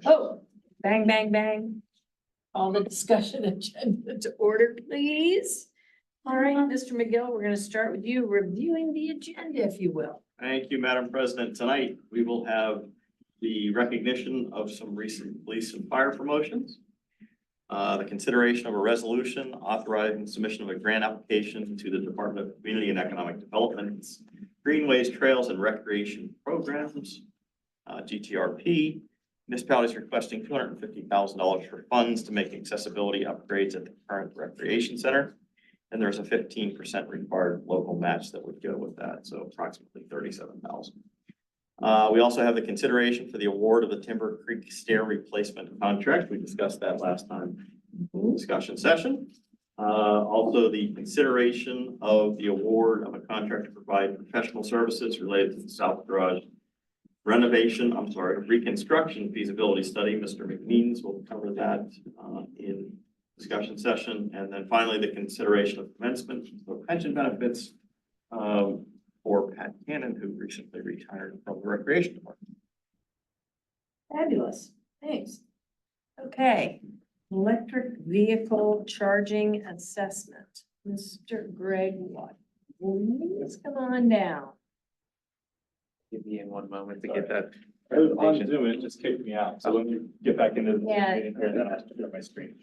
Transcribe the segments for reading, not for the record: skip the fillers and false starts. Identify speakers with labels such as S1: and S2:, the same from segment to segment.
S1: Oh, bang, bang, bang. All the discussion agenda to order, please. All right, Mr. McGill, we're gonna start with you reviewing the agenda, if you will.
S2: Thank you, Madam President. Tonight, we will have the recognition of some recent police and fire promotions. The consideration of a resolution authorizing submission of a grant application to the Department of Community and Economic Development's Greenways, Trails and Recreation Programs, GTRP. Municipalities requesting $250,000 for funds to make accessibility upgrades at the current recreation center. And there's a 15% required local match that would go with that, so approximately $37,000. We also have the consideration for the award of the Timber Creek Stair Replacement Contract. We discussed that last time in the discussion session. Also the consideration of the award of a contract to provide professional services related to the South Garage reconstruction feasibility study. Mr. McMeans will cover that in discussion session. And then finally, the consideration of commencement of pension benefits for Pat Cannon, who recently retired from the Recreation Department.
S1: Fabulous, thanks. Okay, electric vehicle charging assessment. Mr. Greg Watt, please come on down.
S3: Give me in one moment to get that.
S4: I was on Zoom, it just kicked me out, so let me get back into the
S1: Yeah.
S4: meeting here, then I'll share my screen.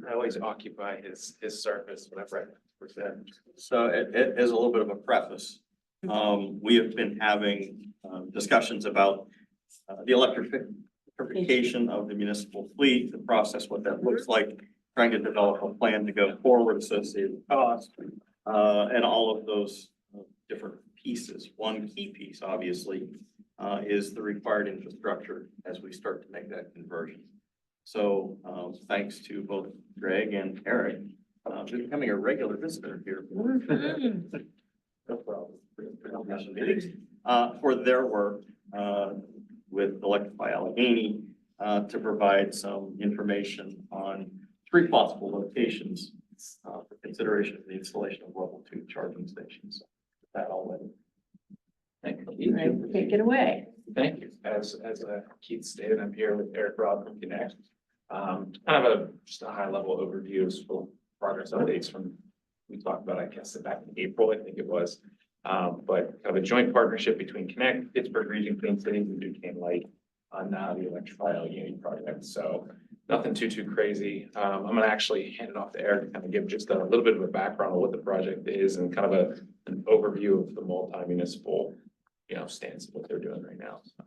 S3: I always occupy his surface whenever I present.
S2: So it is a little bit of a preface. We have been having discussions about the electrification of the municipal fleet, the process, what that looks like, trying to develop a plan to go forward, associated with cost, and all of those different pieces. One key piece, obviously, is the required infrastructure as we start to make that conversion. So thanks to both Greg and Eric, becoming a regular visitor here. No problem. For their work with Electrify Allegheny to provide some information on 3 possible locations for consideration of the installation of level 2 charging stations. That all went.
S3: Thank
S1: All
S3: you.
S1: right, take it away.
S3: Thank you. As Keith stated, I'm here with Eric Robb from Connect. Kind of just a high level overview of some progress updates from, we talked about, I guess, back in April, I think it was. But kind of a joint partnership between Connect, Pittsburgh Region Clean Cities and Duquesne Light on the Electrify Allegheny project. So nothing too crazy. I'm gonna actually hand it off to Eric to kind of give just a little bit of a background on what the project is and kind of an overview of the multi-municipal, stance of what they're doing right now. So.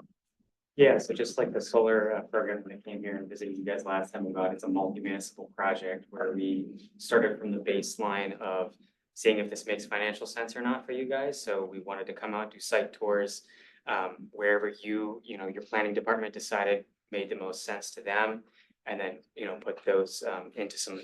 S5: Yeah, so just like the solar program that came here and visited you guys last time about, it's a multi-municipal project where we started from the baseline of seeing if this makes financial sense or not for you guys. So we wanted to come out, do site tours, wherever your planning department decided made the most sense to them. And then, put those into some,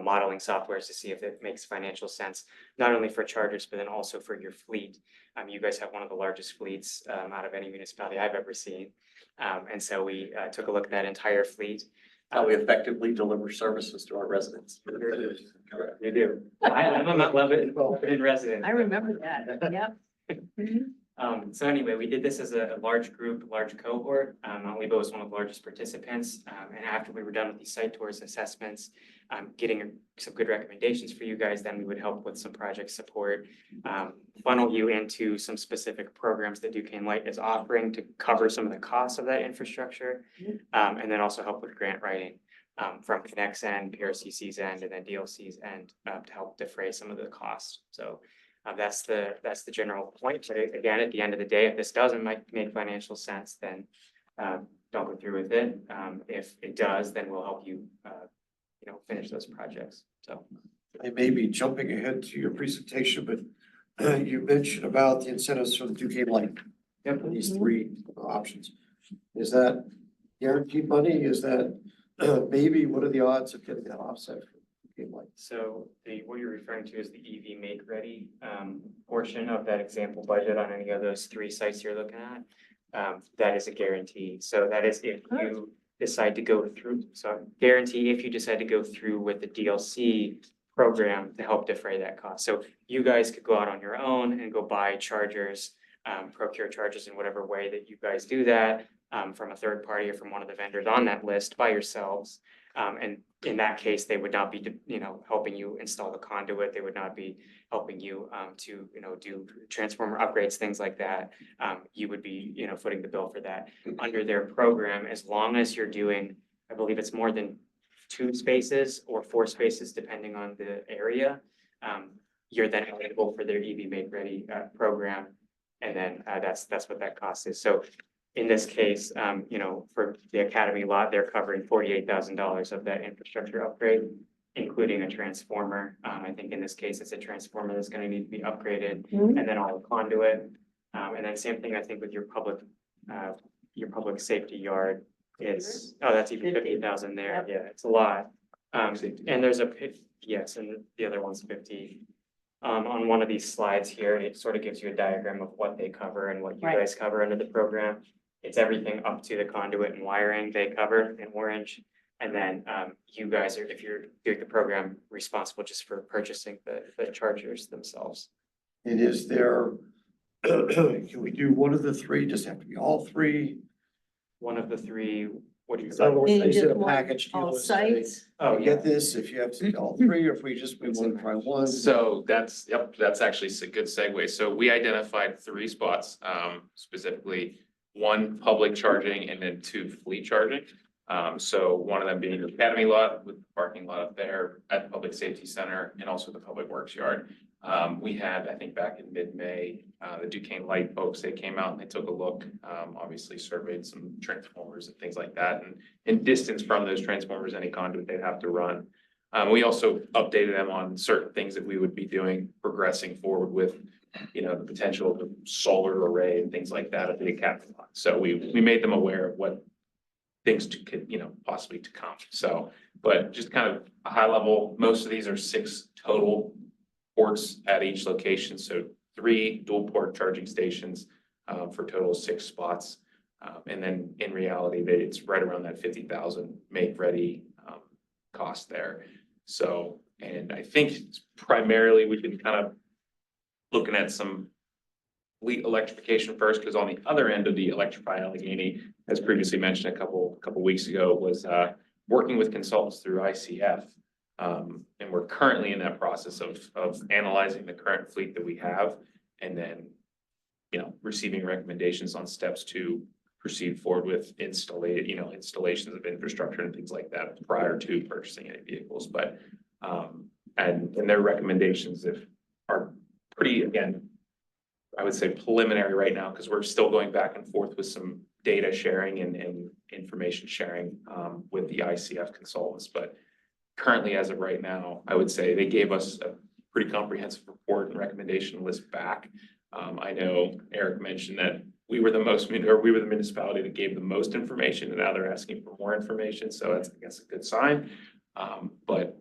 S5: modeling softwares to see if it makes financial sense, not only for chargers, but then also for your fleet. You guys have one of the largest fleets out of any municipality I've ever seen. And so we took a look at that entire fleet.
S2: How we effectively deliver services to our residents.
S5: You do. I'm not Lebanon resident.
S1: I remember that, yep.
S5: So anyway, we did this as a large group, large cohort. Mount Lebo was one of the largest participants. And after we were done with these site tours and assessments, getting some good recommendations for you guys, then we would help with some project support, funnel you into some specific programs that Duquesne Light is offering to cover some of the costs of that infrastructure. And then also help with grant writing from Connect's end, PRCC's end, and then DLC's end to help defray some of the costs. So that's the general point. But again, at the end of the day, if this doesn't make financial sense, then don't go through with it. If it does, then we'll help you, finish those projects. So
S6: I may be jumping ahead to your presentation, but you mentioned about the incentives for the Duquesne Light.
S5: Yep.
S6: These 3 options. Is that guaranteed money? Is that maybe what are the odds of getting that offset for Duquesne Light?
S5: So what you're referring to is the EV Make Ready portion of that example budget on any of those 3 sites you're looking at. That is a guarantee. So that is if you decide to go through, guarantee if you decide to go through with the DLC program to help defray that cost. So you guys could go out on your own and go buy chargers procure charges in whatever way that you guys do that, from a third party or from one of the vendors on that list by yourselves. And in that case, they would not be, helping you install the conduit. They would not be helping you to, do transformer upgrades, things like that. You would be, footing the bill for that under their program, as long as you're doing, I believe it's more than 2 spaces or 4 spaces, depending on the area. You're then eligible for their EV Make Ready program. And then that's what that cost is. So in this case, for the Academy lot, they're covering $48,000 of that infrastructure upgrade, including a transformer. I think in this case, it's a transformer that's gonna need to be upgraded, and then all the conduit. And then same thing, I think, with your public safety yard. That's even 50,000 there. Yeah, it's a lot. And there's yes, and the other one's 50. On one of these slides here, it sort of gives you a diagram of what they cover and what you
S1: Right.
S5: guys cover under the program. It's everything up to the conduit and wiring they cover in orange. And then you guys are, if you're doing the program, responsible just for purchasing the chargers themselves.
S6: And is there, can we do one of the 3? Does it have to be all 3?
S5: One of the 3, what do you?
S6: In other words,
S1: Maybe
S6: is it a
S1: just one,
S6: package deal?
S1: all
S6: Let's say,
S1: sites.
S5: Oh,
S6: we
S5: yeah.
S6: get this, if you have to do all 3, or if we want to try one.
S3: So that's actually a good segue. So we identified 3 spots, specifically 1 public charging and then 2 fleet charging. So one of them being the Academy lot with the parking lot up there at the Public Safety Center and also the Public Works Yard. We had, I think back in mid-May, the Duquesne Light folks, they came out and they took a look, obviously surveyed some transformers and things like that. And in distance from those transformers, any conduit they'd have to run. We also updated them on certain things that we would be doing, progressing forward with, the potential of a solar array and things like that at the Academy lot. So we made them aware of what things could, possibly to come. So, but just kind of a high level, most of these are 6 total ports at each location. So 3 dual port charging stations for total 6 spots. And then in reality, it's right around that 50,000 make ready cost there. So, and I think primarily we've been kind of looking at some fleet electrification first, because on the other end of the Electrify Allegheny, as previously mentioned a couple weeks ago, was working with consultants through ICF. And we're currently in that process of analyzing the current fleet that we have, and then, receiving recommendations on steps to proceed forward with installations of infrastructure and things like that prior to purchasing any vehicles. But and their recommendations are pretty, again, I would say preliminary right now, because we're still going back and forth with some data sharing and information sharing with the ICF consultants. But currently, as of right now, I would say they gave us a pretty comprehensive report and recommendation list back. I know Eric mentioned that we were the municipality that gave the most information, and now they're asking for more information. So that's, I guess, a good sign. But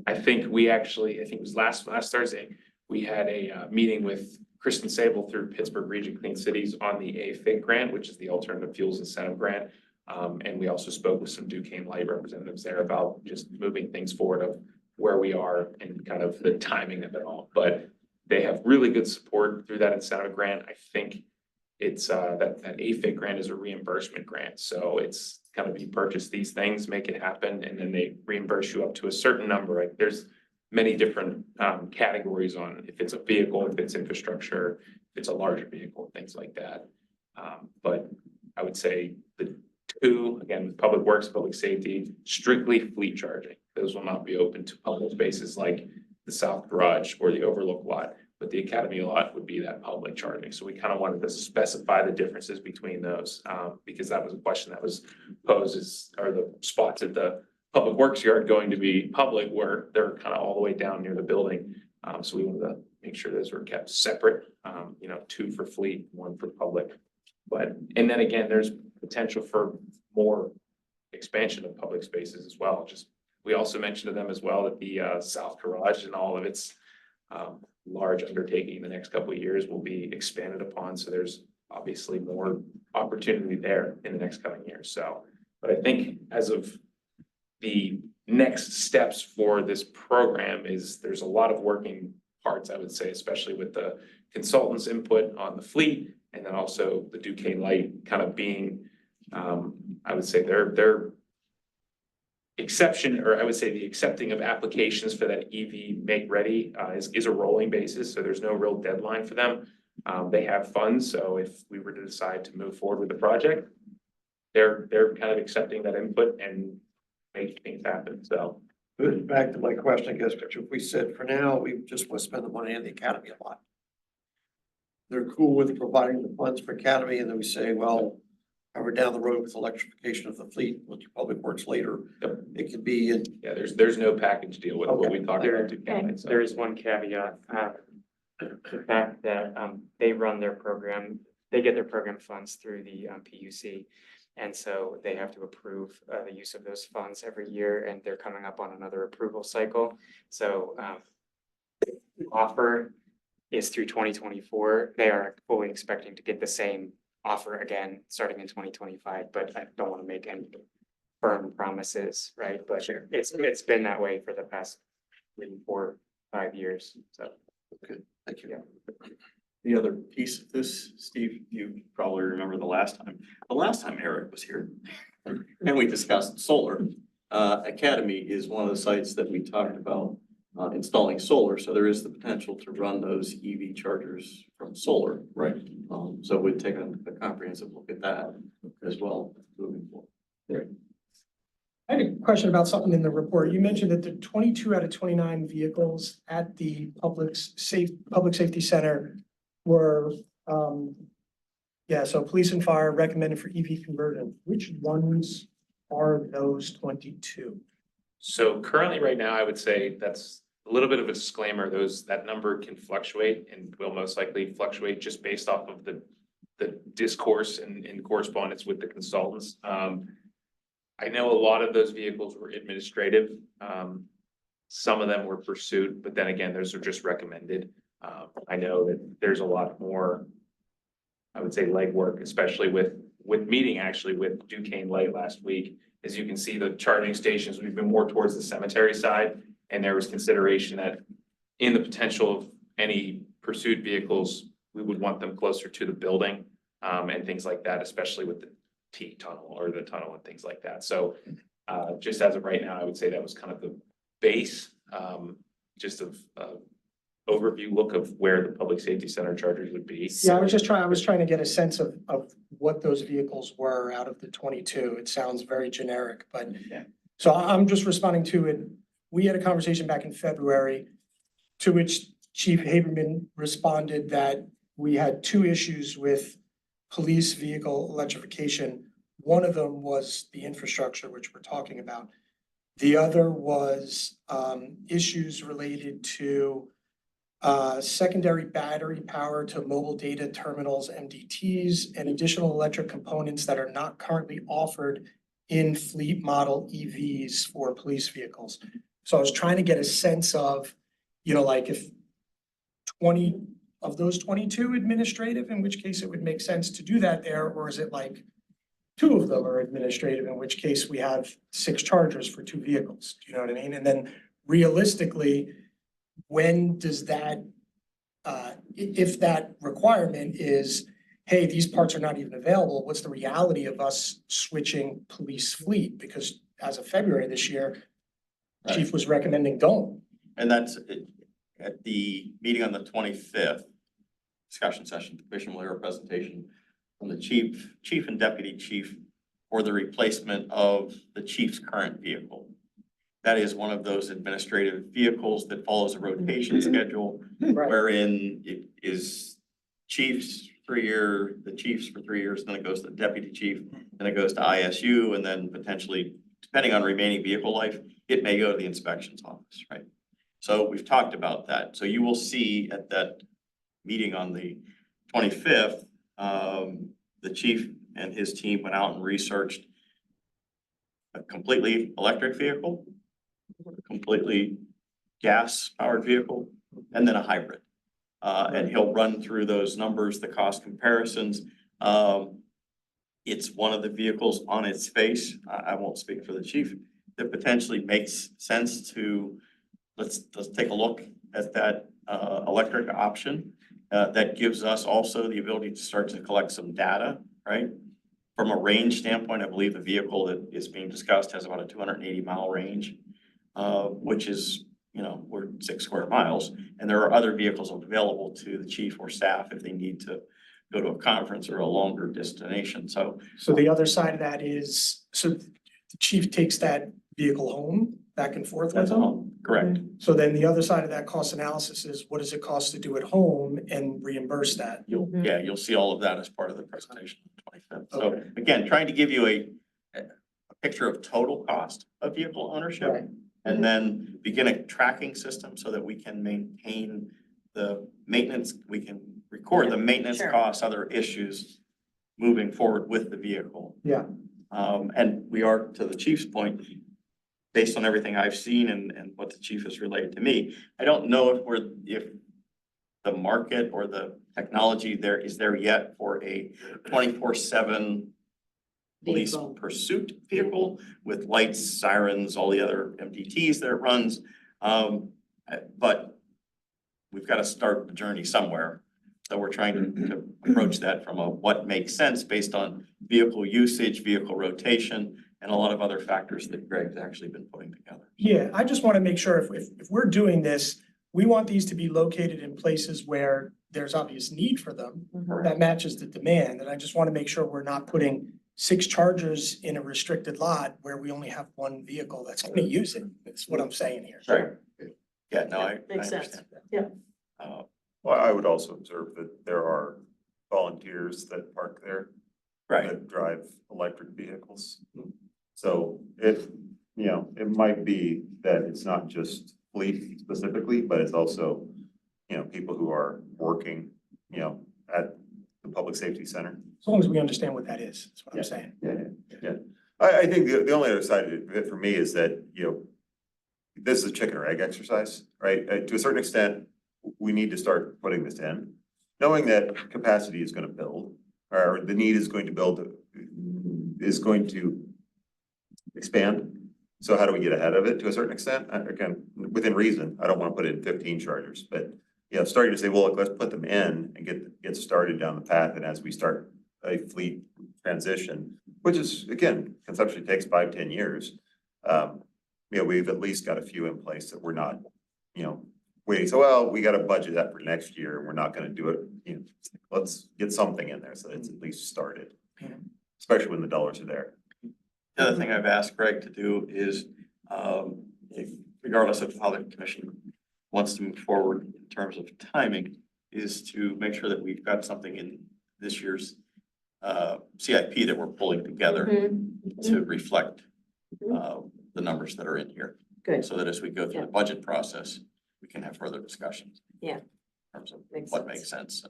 S3: I think it was last Thursday, we had a meeting with Kristen Sable through Pittsburgh Region Clean Cities on the AFIG grant, which is the Alternative Fuels Incentive Grant. And we also spoke with some Duquesne Light representatives there about just moving things forward of where we are and kind of the timing of it all. But they have really good support through that incentive grant. I think it's that AFIG grant is a reimbursement grant. So it's kind of, you purchase these things, make it happen, and then they reimburse you up to a certain number. Like, there's many different categories on if it's a vehicle, if it's infrastructure, if it's a larger vehicle, things like that. But I would say the 2, again, with Public Works, Public Safety, strictly fleet charging. Those will not be open to public spaces like the South Garage or the Overlook lot, but the Academy lot would be that public charging. So we kind of wanted to specify the differences between those because that was a question that was posed: are the spots at the Public Works Yard going to be public, where they're kind of all the way down near the building? So we wanted to make sure those were kept separate, 2 for fleet, 1 for public. But, and then again, there's potential for more expansion of public spaces as well. We also mentioned to them as well that the South Garage and all of its large undertaking in the next couple of years will be expanded upon. So there's obviously more opportunity there in the next coming years. So, but I think as of the next steps for this program there's a lot of working parts, I would say, especially with the consultants' input on the fleet And then also the Duquesne Light kind of being, I would say their exception, or I would say the accepting of applications for that EV make ready is a rolling basis, so there's no real deadline for them. They have funds, so if we were to decide to move forward with the project, they're kind of accepting that input and making things happen, so.
S6: Good, back to my question, I guess, which if we said for now, we just want to spend the money on the academy a lot. They're cool with providing the funds for academy, and then we say, well, we're down the road with electrification of the fleet, which public works later.
S3: Yep.
S6: It could be in,
S3: Yeah, there's no package deal with what we talked about. Duquesne Light, so.
S5: There is one caveat, the fact that, they run their program, they get their program funds through the, PUC. And so they have to approve, the use of those funds every year, and they're coming up on another approval cycle. So, the offer is through 2024. They are fully expecting to get the same offer again, starting in 2025, but I don't want to make any firm promises, right? But it's been that way for the past maybe 4 or 5 years, so.
S6: thank you.
S5: Yeah.
S2: The other piece of this, Steve, you probably remember the last time Eric was here and we discussed solar. Academy is one of the sites that we talked about installing solar. So there is the potential to run those EV chargers from solar. Right. So we'd take a comprehensive look at that as well moving forward.
S7: I had a question about something in the report. You mentioned that the 22 out of 29 vehicles at the public safety center were, so police and fire recommended for EV conversion. Which ones are those 22?
S3: So currently, right now, I would say that's a little bit of a disclaimer. That number can fluctuate and will most likely fluctuate just based off of the discourse and correspondence with the consultants. I know a lot of those vehicles were administrative. Some of them were pursued, but then again, those are just recommended. I know that there's a lot more, I would say, legwork, especially with meeting actually with Duquesne Light last week. As you can see, the charging stations, we've been more towards the cemetery side, and there was consideration that in the potential of any pursued vehicles, we would want them closer to the building, and things like that, especially with the T tunnel or the tunnel and things like that. So just as of right now, I would say that was kind of the base, just of overview look of where the public safety center chargers would be.
S7: Yeah, I was trying to get a sense of what those vehicles were out of the 22. It sounds very generic, but
S3: Yeah.
S7: so I'm just responding to it. We had a conversation back in February to which Chief Haberman responded that we had 2 issues with police vehicle electrification. One of them was the infrastructure, which we're talking about. The other was issues related to secondary battery power to mobile data terminals, MDTs, and additional electric components that are not currently offered in fleet model EVs for police vehicles. So I was trying to get a sense of, like if 20 of those 22 administrative, in which case it would make sense to do that there, or is it like 2 of them are administrative, in which case we have 6 chargers for 2 vehicles? Do you know what I mean? And then realistically, when does that, if that requirement is, hey, these parts are not even available, what's the reality of us switching police fleet? Because as of February this year,
S2: Right.
S7: Chief was recommending don't.
S2: And that's at the meeting on the 25th, discussion session, the Commissioner will hear a presentation from the chief and deputy chief for the replacement of the chief's current vehicle. That is one of those administrative vehicles that follows a rotation schedule wherein it is chiefs for 3 years, the chiefs for 3 years, then it goes to the deputy chief, then it goes to ISU, and then potentially, depending on remaining vehicle life, it may go to the inspections office, right? So we've talked about that. So you will see at that meeting on the 25th, the chief and his team went out and researched a completely electric vehicle, a completely gas-powered vehicle, and then a hybrid. And he'll run through those numbers, the cost comparisons. It's one of the vehicles on its face, I won't speak for the chief, that potentially makes sense to, let's take a look at that electric option. that gives us also the ability to start to collect some data, right? From a range standpoint, I believe the vehicle that is being discussed has about a 280-mile range, which is, we're 6 square miles. And there are other vehicles available to the chief or staff if they need to go to a conference or a longer destination. So
S7: So the other side of that is, so the chief takes that vehicle home back and forth with
S2: that's
S7: him?
S2: all correct.
S7: So then the other side of that cost analysis is what does it cost to do at home and reimburse that?
S2: You'll see all of that as part of the presentation on the 25th. So
S7: Okay.
S2: again, trying to give you a picture of total cost of vehicle ownership.
S7: Right.
S2: And then begin a tracking system so that we can maintain the maintenance, we can record the maintenance
S1: Sure.
S2: costs, other issues moving forward with the vehicle.
S7: Yeah.
S2: And we are, to the chief's point, based on everything I've seen and what the chief has relayed to me, I don't know if the market or the technology there is there yet for a 24/7 police
S1: Vehicle.
S2: pursuit vehicle with lights, sirens, all the other MDTs that it runs. But we've got to start the journey somewhere. So we're trying to approach that from a what makes sense based on vehicle usage, vehicle rotation, and a lot of other factors that Greg's actually been putting together.
S7: Yeah, I just want to make sure if we're doing this, we want these to be located in places where there's obvious need for them that matches the demand. And I just want to make sure we're not putting 6 chargers in a restricted lot where we only have 1 vehicle that's going to use it. That's what I'm saying here.
S2: Right. Yeah, no, I
S1: Makes sense.
S2: understand that.
S1: Yeah.
S8: Well, I would also observe that there are volunteers that park there.
S2: Right,
S8: That drive electric vehicles. So it might be that it's not just fleet specifically, but it's also, people who are working, at the public safety center.
S7: As long as we understand what that is, that's what I'm
S8: Yeah.
S7: saying.
S8: Yeah. I think the only other side of it for me is that, this is a chicken or egg exercise, right? To a certain extent, we need to start putting this in, knowing that capacity is gonna build, or the need is going to is going to expand. So how do we get ahead of it to a certain extent? Again, within reason, I don't wanna put in 15 chargers, but, starting to say, well, look, let's put them in and get started down the path. And as we start a fleet transition, which is, again, conceptually takes 5-10 years. We've at least got a few in place that we're not, waiting. So, well, we gotta budget that for next year and we're not gonna do it. Let's get something in there so that it's at least started. Especially when the dollars are there.
S2: the other thing I've asked Greg to do is, regardless of how the commission wants to move forward in terms of timing, is to make sure that we've got something in this year's CIP that we're pulling together to reflect the numbers that are in here.
S1: Good.
S2: So that as we go through the budget process, we can have further discussions.
S1: Yeah.
S2: In terms of
S1: Makes
S2: what
S1: sense.
S2: makes sense.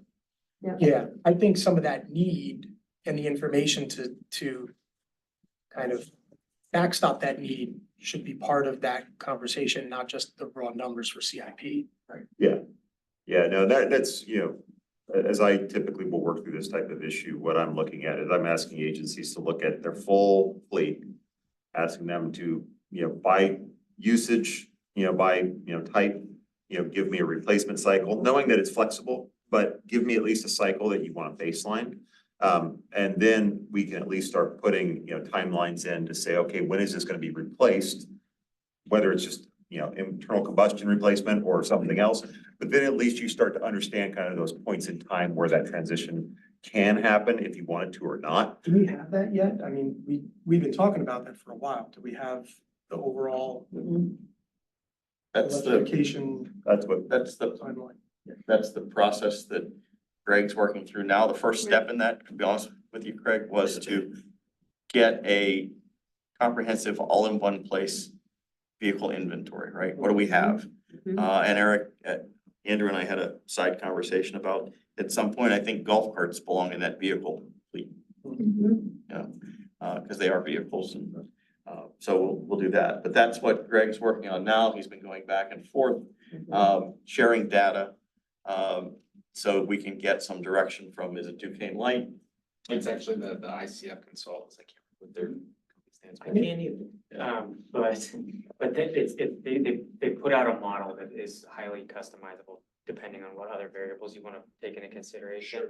S7: Yeah, I think some of that need and the information to kind of backstop that need should be part of that conversation, not just the raw numbers for CIP.
S8: Yeah, no, that's, as I typically will work through this type of issue, what I'm looking at is I'm asking agencies to look at their full fleet. Asking them to, by usage, by, type, give me a replacement cycle, knowing that it's flexible, but give me at least a cycle that you want a baseline. And then we can at least start putting, timelines in to say, okay, when is this gonna be replaced? Whether it's just, internal combustion replacement or something else, but then at least you start to understand kind of those points in time where that transition can happen if you want it to or not.
S7: Do we have that yet? I mean, we've been talking about that for a while. Do we have the overall
S2: That's the,
S7: electrification
S8: That's what,
S2: that's the
S7: timeline?
S2: That's the process that Greg's working through now. The first step in that, to be honest with you, Craig, was to get a comprehensive all-in-one place vehicle inventory, right? What do we have?
S1: Mhm.
S2: And Eric, Andrew and I had a side conversation about, at some point, I think golf carts belong in that vehicle fleet, because they are vehicles and, so we'll do that. But that's what Greg's working on now. He's been going back and forth, sharing data. So we can get some direction from, is it Duquesne Light?
S3: It's actually the ICF consultants, I can't remember what their company stands
S5: I
S3: for.
S5: can't either. But they put out a model that is highly customizable depending on what other variables you want to take into consideration.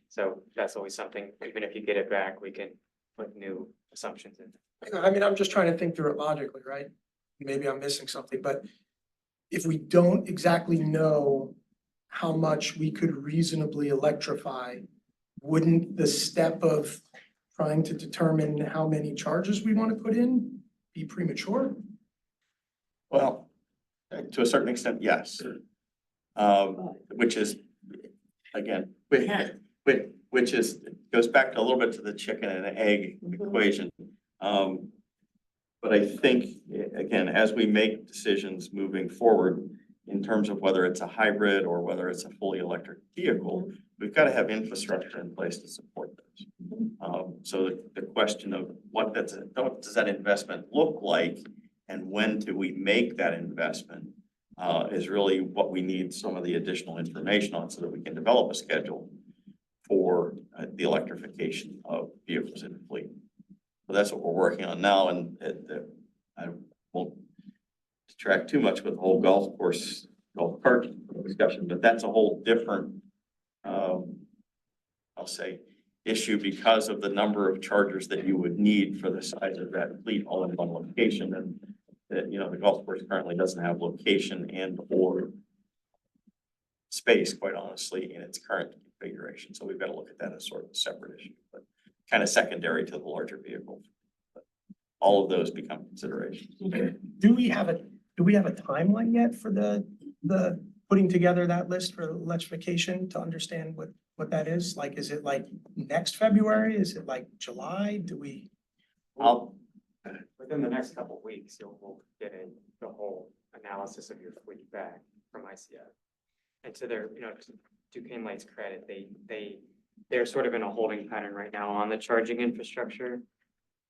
S5: So that's always something, even if you get it back, we can put new assumptions in.
S7: I mean, I'm just trying to think through it logically, right? Maybe I'm missing something, but if we don't exactly know how much we could reasonably electrify, wouldn't the step of trying to determine how many charges we want to put in be premature?
S2: Well, to a certain extent, yes. Which is, again, which is, goes back to a little bit to the chicken and egg equation. But I think, again, as we make decisions moving forward in terms of whether it's a hybrid or whether it's a fully electric vehicle, we've got to have infrastructure in place to support those. So the question of what does that investment look like and when do we make that investment is really what we need some of the additional information on so that we can develop a schedule for the electrification of vehicles in the fleet. So that's what we're working on now, and I won't detract too much with the whole golf cart discussion, but that's a whole different, I'll say, issue because of the number of chargers that you would need for the size of that fleet all in one location. And that, the golf course currently doesn't have location and or space, quite honestly, in its current configuration. So we've got to look at that as sort of a separate issue, but kind of secondary to the larger vehicle. But all of those become considerations.
S7: Okay. Do we have a timeline yet for the putting together that list for electrification to understand what that is? Like, is it like next February? Is it like July?
S5: Within the next couple of weeks, we'll get the whole analysis of your fleet back from ICF. And to their, to Duquesne Light's credit, they're sort of in a holding pattern right now on the charging infrastructure,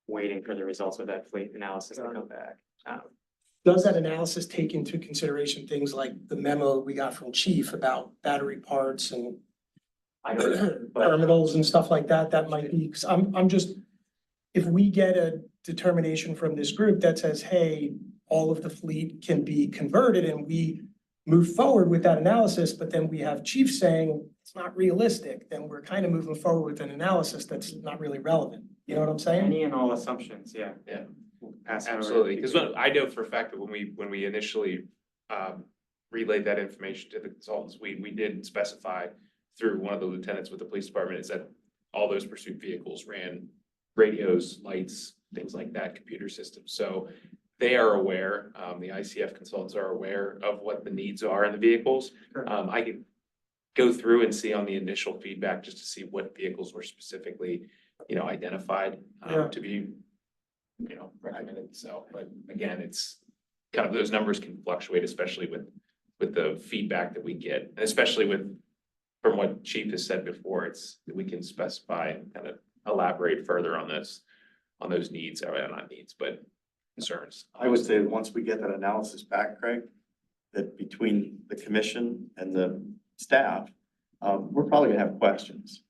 S5: waiting for the results of that fleet analysis to come back.
S7: Does that analysis take into consideration things like the memo we got from Chief about battery parts and
S5: I don't know, but
S7: terminals and stuff like that? That might be, because I'm just, if we get a determination from this group that says, hey, all of the fleet can be converted and we move forward with that analysis, but then we have Chief saying it's not realistic, then we're kind of moving forward with an analysis that's not really relevant. You know what I'm saying?
S5: any and all assumptions, yeah.
S3: Yeah.
S5: We'll pass it over to
S3: Absolutely,
S5: people.
S3: because I know for a fact that when we initially relayed that information to the consultants, we did specify through one of the lieutenants with the police department is that all those pursuit vehicles ran radios, lights, things like that, computer systems. So they are aware, the ICF consultants are aware of what the needs are in the vehicles. I could go through and see on the initial feedback just to see what vehicles were specifically, identified to be, recommended. So, but again, it's kind of, those numbers can fluctuate, especially with the feedback that we get, and especially from what Chief has said before, we can specify and kind of elaborate further on those needs, or not needs, but concerns.
S2: I would say once we get that analysis back, Craig, that between the commission and the staff, we're probably gonna have questions.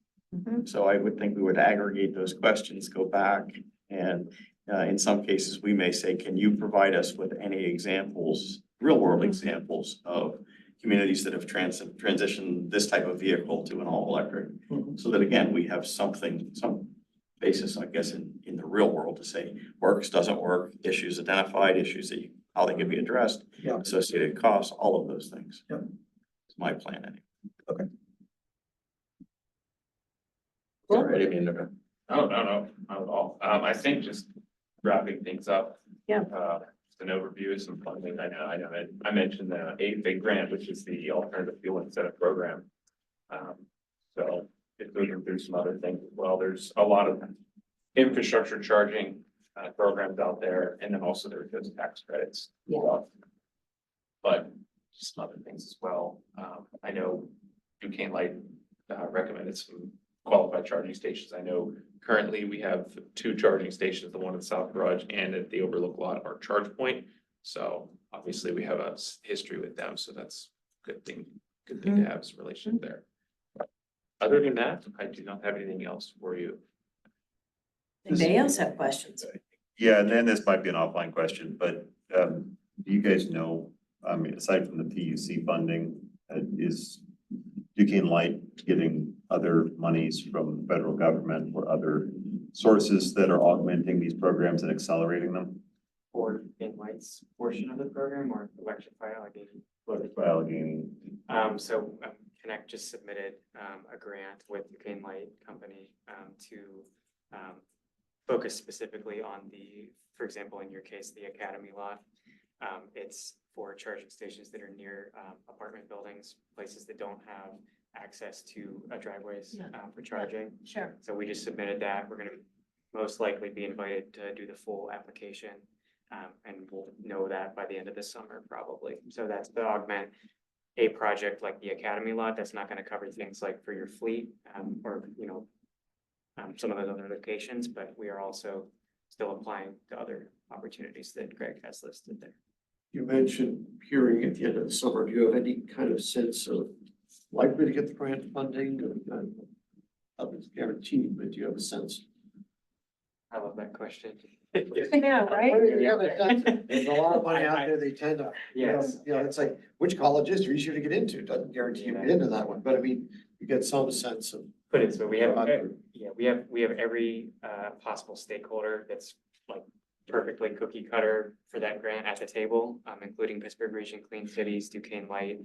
S2: So I would think we would aggregate those questions, go back, and in some cases, we may say, can you provide us with any examples, real world examples of communities that have transitioned this type of vehicle to an all electric? So that again, we have some basis, I guess, in the real world to say works, doesn't work, issues identified, issues how they can be addressed,
S7: Yeah.
S2: associated costs, all of those things.
S7: Yep.
S2: It's my plan anyway.
S7: Okay.
S2: Sorry, I didn't mean to-
S3: No, not at all. I think just wrapping things up.
S1: Yeah.
S3: Just an overview of some funding. I know that I mentioned the AFA grant, which is the alternative fuel incentive program. So it's moving through some other things as well. There's a lot of infrastructure charging programs out there, and then also there's those tax credits.
S1: Yeah.
S3: But just some other things as well. I know Duquesne Light recommended some qualified charging stations. I know currently we have 2 charging stations, the one at South Garage and at the Overlook lot are Charge Point. So obviously we have a history with them, so that's a good thing to have some relationship there. Other than that, I do not have anything else for you.
S1: Anybody else have questions?
S8: Yeah, and then this might be an offline question, but do you guys know, I mean, aside from the PUC funding, is Duquesne Light getting other monies from the federal government or other sources that are augmenting these programs and accelerating them?
S5: For in lights portion of the program or electrify Allegheny.
S8: By Allegheny.
S5: Connect just submitted a grant with Duquesne Light Company to focus specifically on for example, in your case, the Academy lot. It's for charging stations that are near apartment buildings, places that don't have access to driveways for charging.
S1: Sure.
S5: So we just submitted that. We're gonna most likely be invited to do the full application. And we'll know that by the end of the summer, probably. So that's to augment a project like the Academy lot. That's not gonna cover things like for your fleet, or, some of those other locations, but we are also still applying to other opportunities that Greg has listed there.
S6: You mentioned hearing at the end of the summer. Do you have any kind of sense of likely to get the grant funding? It's guaranteed, but do you have a sense?
S5: I love that question.
S1: I know, right?
S6: Yeah, but there's a lot of money out there. They tend to,
S5: Yes.
S6: it's like, which colleges are easier to get into? Doesn't guarantee you get into that one, but I mean, you get some sense of.
S5: Put it, so we have,
S6: Uh,
S5: we have every possible stakeholder that's like perfectly cookie cutter for that grant at the table, including Pittsburgh Region Clean Cities, Duquesne Light,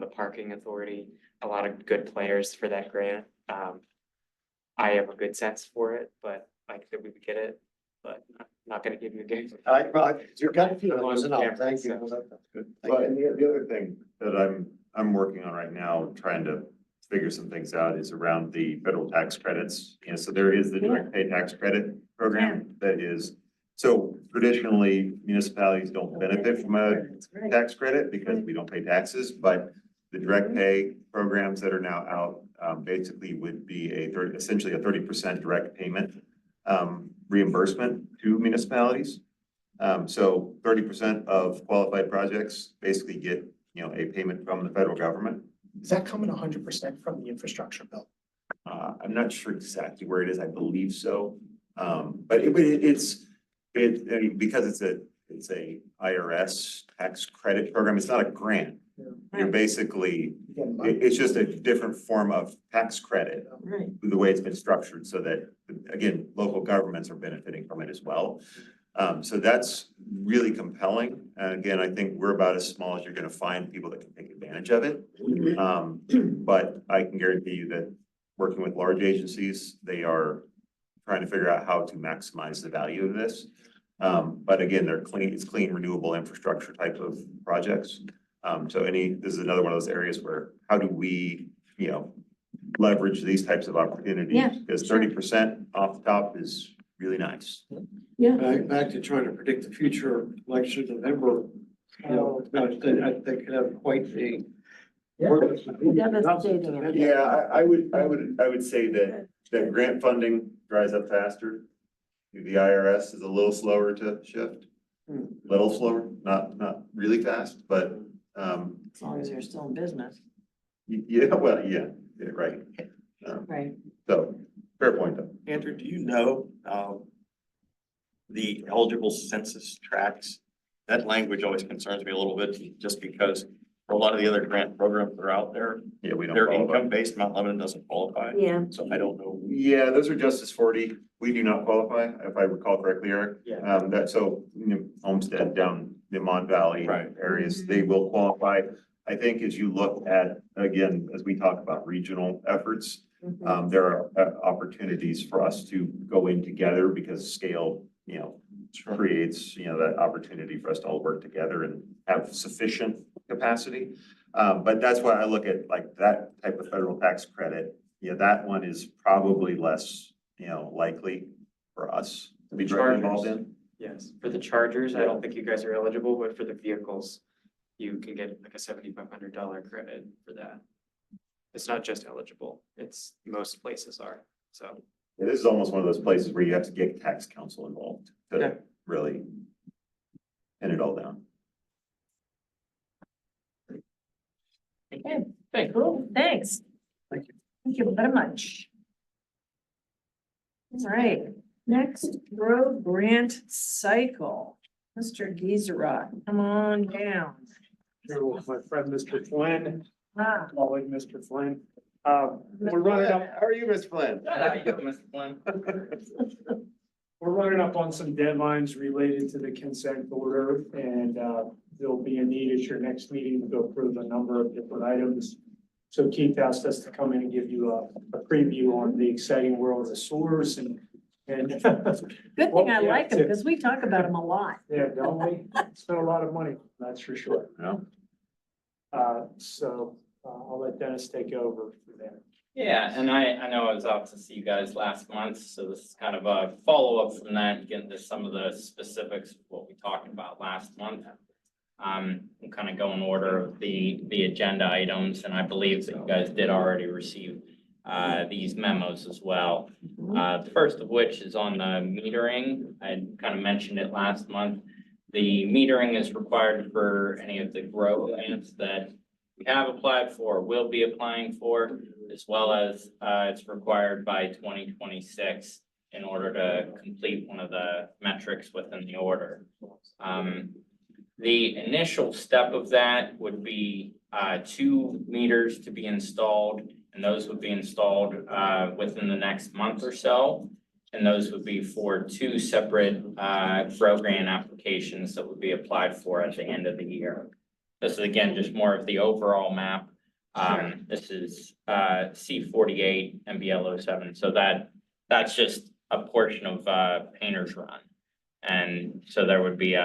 S5: the Parking Authority, a lot of good players for that grant. I have a good sense for it, but like that we would get it, but I'm not gonna give you a guarantee.
S6: Your gut feeling was enough.
S5: Yeah,
S6: Thank you.
S5: so-
S6: Well, that's good. Thank
S8: Well,
S6: you.
S8: and the other thing that I'm working on right now, trying to figure some things out, is around the federal tax credits. So there is the direct pay tax credit program that is, so traditionally municipalities don't benefit from a
S1: That's right.
S8: tax credit because we don't pay taxes, but the direct pay programs that are now out, basically would be essentially a 30% direct payment reimbursement to municipalities. So 30% of qualified projects basically get, a payment from the federal government.
S7: Is that coming 100% from the infrastructure bill?
S8: I'm not sure exactly where it is. I believe so. But because it's a IRS tax credit program, it's not a grant. You're basically,
S7: Again, money.
S8: it's just a different form of tax credit,
S1: Right.
S8: the way it's been structured, so that, again, local governments are benefiting from it as well. So that's really compelling. And again, I think we're about as small as you're gonna find people that can take advantage of it. But I can guarantee you that working with large agencies, they are trying to figure out how to maximize the value of this. But again, it's clean renewable infrastructure type of projects. This is another one of those areas where, how do we, leverage these types of opportunities?
S1: Yeah,
S8: Because
S1: sure.
S8: 30% off the top is really nice.
S6: Back to trying to predict the future election in November, I think could have quite a.
S1: Devastating.
S8: Yeah, I would say that grant funding dries up faster. The IRS is a little slower to shift. Little slower, not really fast, but,
S1: As long as you're still in business.
S8: yeah, well, yeah, right.
S1: Right.
S8: So, fair point though.
S2: Andrew, do you know, the eligible census tracts? That language always concerns me a little bit, just because for a lot of the other grant programs that are out there,
S8: Yeah, we don't.
S2: they're
S8: qualify.
S2: income-based, Mount Lebanon doesn't qualify.
S1: Yeah.
S2: So I don't know.
S8: Yeah, those are Justice 40. We do not qualify, if I recall correctly, Eric.
S5: Yeah.
S8: Homestead down the Mon Valley
S2: Right.
S8: areas, they will qualify. I think as you look at, again, as we talk about regional efforts, there are opportunities for us to go in together because scale, creates, that opportunity for us to all work together and have sufficient capacity. But that's why I look at like that type of federal tax credit. Yeah, that one is probably less, likely for us to be directly involved in.
S5: Yes, for the chargers, I don't think you guys are eligible, but for the vehicles, you can get like a $7,500 credit for that. It's not just eligible, it's most places are, so.
S8: Yeah, this is almost one of those places where you have to get tax council involved
S5: Yeah.
S8: to really pin it all down.
S1: Okay, cool, thanks.
S6: Thank you.
S1: Thank you very much. All right, next road grant cycle. Mr. Geezerat, come on down.
S4: Here with my friend, Mr. Flynn.
S1: Ah,
S4: Calling Mr. Flynn. We're running up,
S8: How are you, Mr. Flynn?
S4: we're running up on some deadlines related to the consent order and, there'll be a need at your next meeting to approve a number of different items. So Keith asked us to come in and give you a preview on the exciting world of the sewers and.
S1: good
S4: Well,
S1: thing I
S4: yeah,
S1: like them
S4: to-
S1: because we talk about them a lot.
S4: Yeah, don't we? Spent a lot of money, that's for sure.
S8: Yeah.
S4: So I'll let Dennis take over from there.
S9: Yeah, and I know I was out to see you guys last month, so this is kind of a follow-up from that, getting to some of the specifics of what we talked about last month. We'll kind of go in order of the agenda items, and I believe that you guys did already receive these memos as well. The first of which is on the metering. I kind of mentioned it last month. The metering is required for any of the grow plants that we have applied for, will be applying for, as well as it's required by 2026 in order to complete one of the metrics within the order. The initial step of that would be 2 meters to be installed, and those would be installed within the next month or so. And those would be for 2 separate grow grant applications that would be applied for at the end of the year. This is again, just more of the overall map. This is C48 MBL 07, so that's just a portion of Painter's Run. And so there would be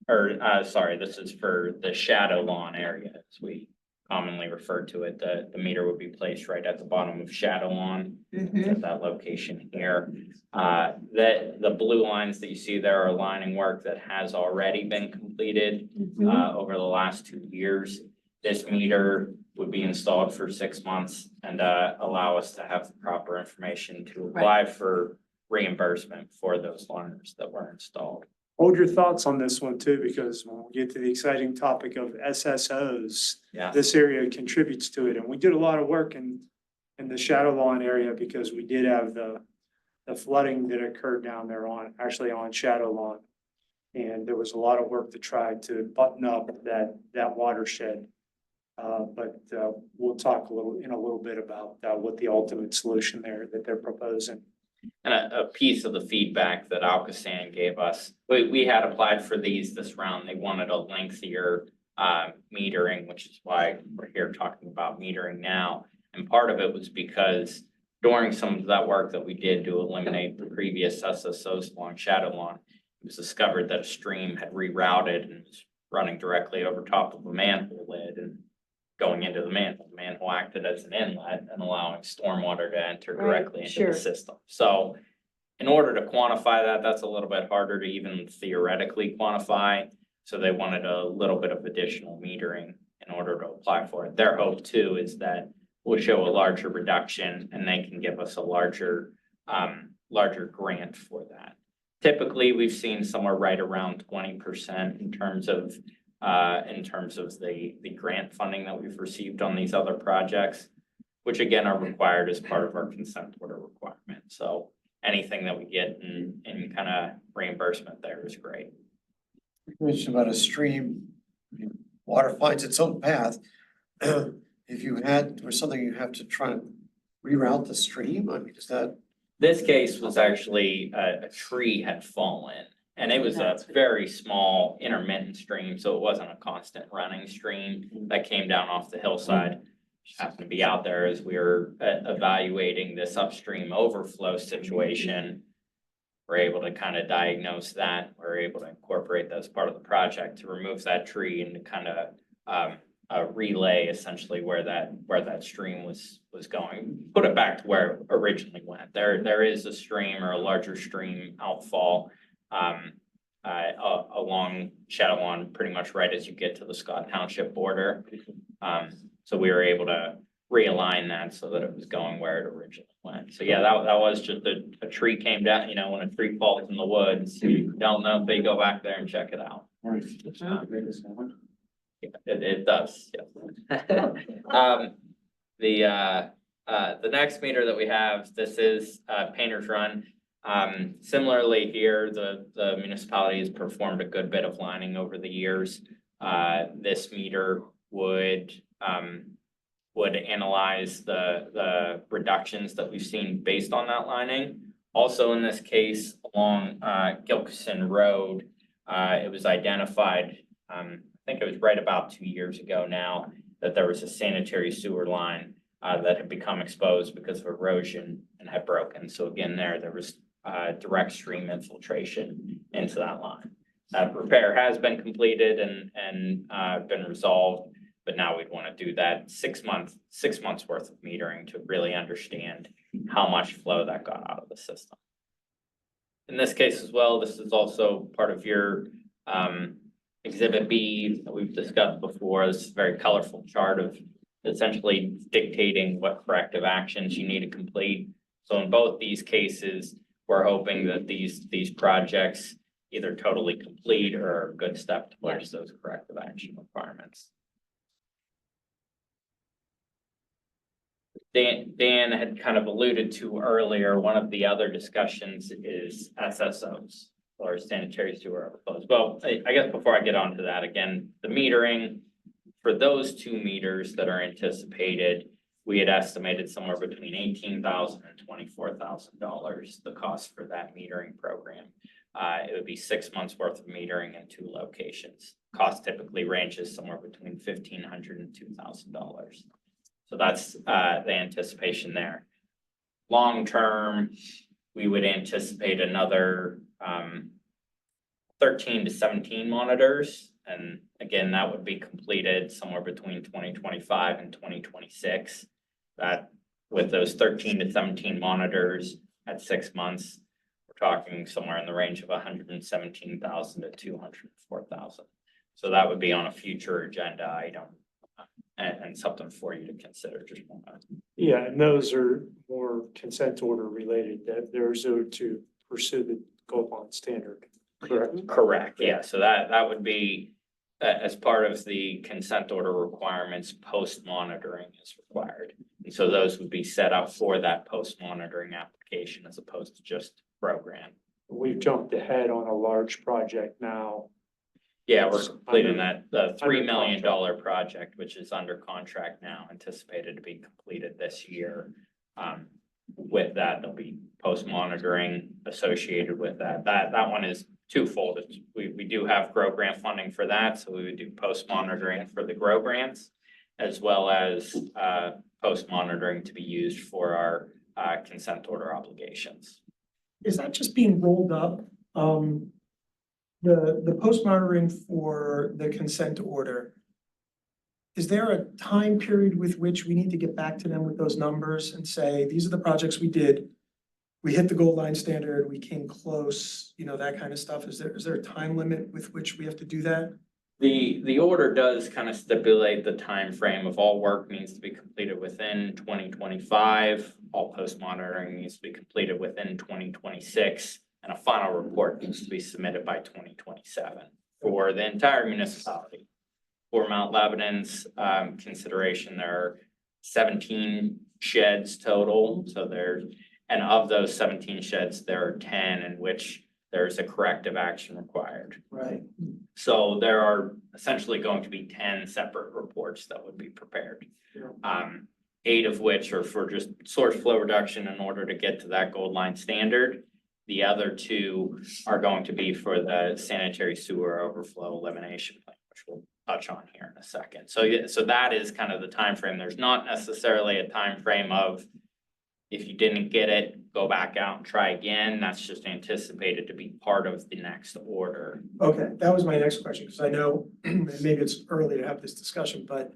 S9: this is for the Shadow Lawn area, as we commonly refer to it. The meter would be placed right at the bottom of Shadow Lawn, at that location here. The blue lines that you see there are lining work that has already been completed over the last 2 years. This meter would be installed for 6 months and allow us to have the proper information to apply for reimbursement for those liners that were installed.
S4: Hold your thoughts on this one too, because when we get to the exciting topic of SSOs,
S9: Yeah.
S4: this area contributes to it. And we did a lot of work in the Shadow Lawn area because we did have the flooding that occurred down there on Shadow Lawn. And there was a lot of work to try to button up that watershed. But we'll talk a little bit about what the ultimate solution there that they're proposing.
S9: And a piece of the feedback that Alcosan gave us, we had applied for these this round. They wanted a lengthier metering, which is why we're here talking about metering now. And part of it was because during some of that work that we did to eliminate the previous SSOs along Shadow Lawn, it was discovered that a stream had rerouted and was running directly over top of a manhole lid and going into the manhole. The manhole acted as an inlet and allowing stormwater to enter directly into
S1: sure.
S9: the system. So in order to quantify that, that's a little bit harder to even theoretically quantify. So they wanted a little bit of additional metering in order to apply for it. Their hope too is that we'll show a larger reduction and they can give us a larger grant for that. Typically, we've seen somewhere right around 20% in terms of the grant funding that we've received on these other projects, which again are required as part of our consent order requirement. So anything that we get in kind of reimbursement there is great.
S6: You mentioned about a stream, I mean, water finds its own path. If you had, or something you have to try and reroute the stream, I mean, is that?
S9: This case was actually a tree had fallen. And it was a very small intermittent stream, so it wasn't a constant running stream that came down off the hillside. Just happened to be out there as we were evaluating this upstream overflow situation. We're able to kind of diagnose that. We're able to incorporate that as part of the project to remove that tree and to kind of relay essentially where that stream was going. Put it back to where it originally went. There is a stream or a larger stream outfall along Shadow Lawn, pretty much right as you get to the Scott Township border. So we were able to realign that so that it was going where it originally went. So yeah, that was just a tree came down, you know, when a tree falls in the woods, you don't know if they go back there and check it out. It does, yeah. The next meter that we have, this is Painter's Run. Similarly here, the municipality has performed a good bit of lining over the years. This meter would would analyze the reductions that we've seen based on that lining. Also, in this case, along Gilkison Road, it was identified, I think it was right about 2 years ago now, that there was a sanitary sewer line that had become exposed because of erosion and had broken. So again, there was direct stream infiltration into that line. Repair has been completed and been resolved, but now we'd want to do that 6 months worth of metering to really understand how much flow that got out of the system. In this case as well, this is also part of your Exhibit B that we've discussed before. This is a very colorful chart of essentially dictating what corrective actions you need to complete. So in both these cases, we're hoping that these projects either totally complete or are a good step towards those corrective action requirements. Dan had kind of alluded to earlier, one of the other discussions is SSOs or sanitary sewer overflows. Well, I guess before I get onto that, again, the metering for those 2 meters that are anticipated, we had estimated somewhere between $18,000 and $24,000, the cost for that metering program. It would be 6 months worth of metering in 2 locations. Cost typically ranges somewhere between $1,500 and $2,000. So that's the anticipation there. Long term, we would anticipate another 13 to 17 monitors. And again, that would be completed somewhere between 2025 and 2026. That with those 13 to 17 monitors at 6 months, we're talking somewhere in the range of 117,000 to 204,000. So that would be on a future agenda item. And something for you to consider just one moment.
S4: Yeah, and those are more consent order related, that there's to pursue the gold line standard, correct?
S9: Correct, yeah, so that would be as part of the consent order requirements, post monitoring is required. And so those would be set up for that post monitoring application as opposed to just program.
S4: We've jumped ahead on a large project now.
S9: Yeah, we're completing that, the $3
S4: Under
S9: million project, which is under contract now, anticipated to be completed this year. With that, there'll be post-monitoring associated with that. That one is twofold. We do have GROW grant funding for that, so we would do post-monitoring for the GROW grants, as well as post-monitoring to be used for our consent order obligations.
S7: Is that just being rolled up? The post monitoring for the consent order. Is there a time period with which we need to get back to them with those numbers and say, these are the projects we did? We hit the gold line standard, we came close, you know, that kind of stuff. Is there a time limit with which we have to do that?
S9: The order does kind of stipulate the time frame of all work needs to be completed within 2025. All post monitoring needs to be completed within 2026. And a final report needs to be submitted by 2027 for the entire municipality. For Mount Lebanon's consideration, there are 17 sheds total. So and of those 17 sheds, there are 10 in which there's a corrective action required.
S7: Right.
S9: So there are essentially going to be 10 separate reports that would be prepared. 8 of which are for just source flow reduction in order to get to that gold line standard. The other 2 are going to be for the sanitary sewer overflow elimination plan, which we'll touch on here in a second. So yeah, so that is kind of the time frame. There's not necessarily a time frame of if you didn't get it, go back out and try again. That's just anticipated to be part of the next order.
S7: Okay, that was my next question, because I know maybe it's early to have this discussion, but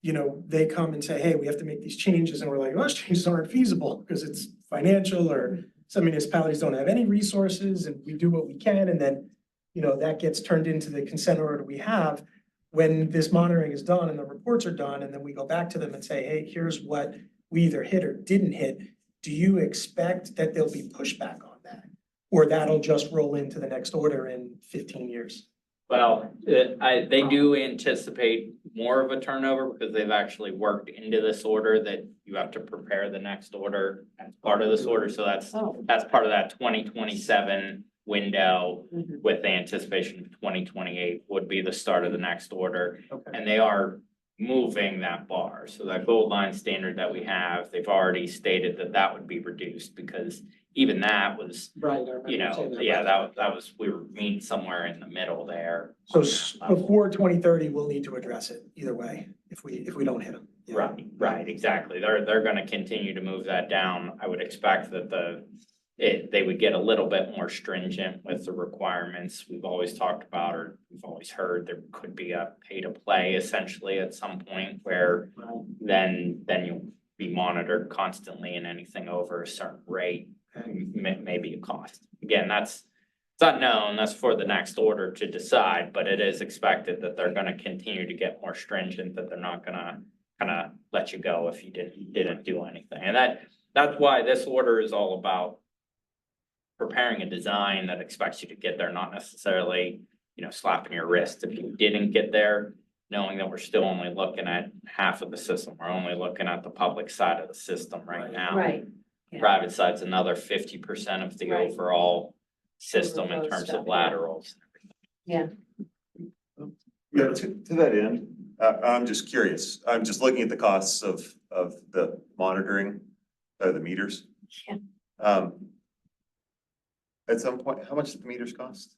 S7: you know, they come and say, hey, we have to make these changes, and we're like, those changes aren't feasible because it's financial, or some municipalities don't have any resources, and we do what we can, and then, you know, that gets turned into the consent order we have. When this monitoring is done and the reports are done, and then we go back to them and say, hey, here's what we either hit or didn't hit, do you expect that there'll be pushback on that? Or that'll just roll into the next order in 15 years?
S9: Well, they do anticipate more of a turnover because they've actually worked into this order that you have to prepare the next order as part of this order. So that's part of that 2027 window with the anticipation of 2028 would be the start of the next order.
S7: Okay.
S9: And they are moving that bar. So that gold line standard that we have, they've already stated that that would be reduced because even that was,
S7: Right.
S9: you know, yeah, that was, we were meeting somewhere in the middle there.
S7: So
S9: on that level.
S7: before 2030, we'll need to address it either way, if we don't hit them.
S9: Right, exactly. They're gonna continue to move that down. I would expect that they would get a little bit more stringent with the requirements. We've always talked about, or we've always heard there could be a pay to play essentially at some point where then you'll be monitored constantly and anything over a certain rate may be a cost. Again, it's unknown, that's for the next order to decide, but it is expected that they're gonna continue to get more stringent, that they're not gonna kind of let you go if you didn't do anything. And that's why this order is all about preparing a design that expects you to get there, not necessarily, you know, slapping your wrist if you didn't get there, knowing that we're still only looking at half of the system. We're only looking at the public side of the system right now.
S1: Right. Yeah.
S9: Private side's another 50% of the
S1: Right.
S9: overall system in
S1: Overflow
S9: terms
S1: stuff,
S9: of
S1: yeah.
S9: laterals.
S8: Yeah, to that end, I'm just curious. I'm just looking at the costs of the monitoring, the meters.
S1: Yeah.
S8: At some point, how much do the meters cost?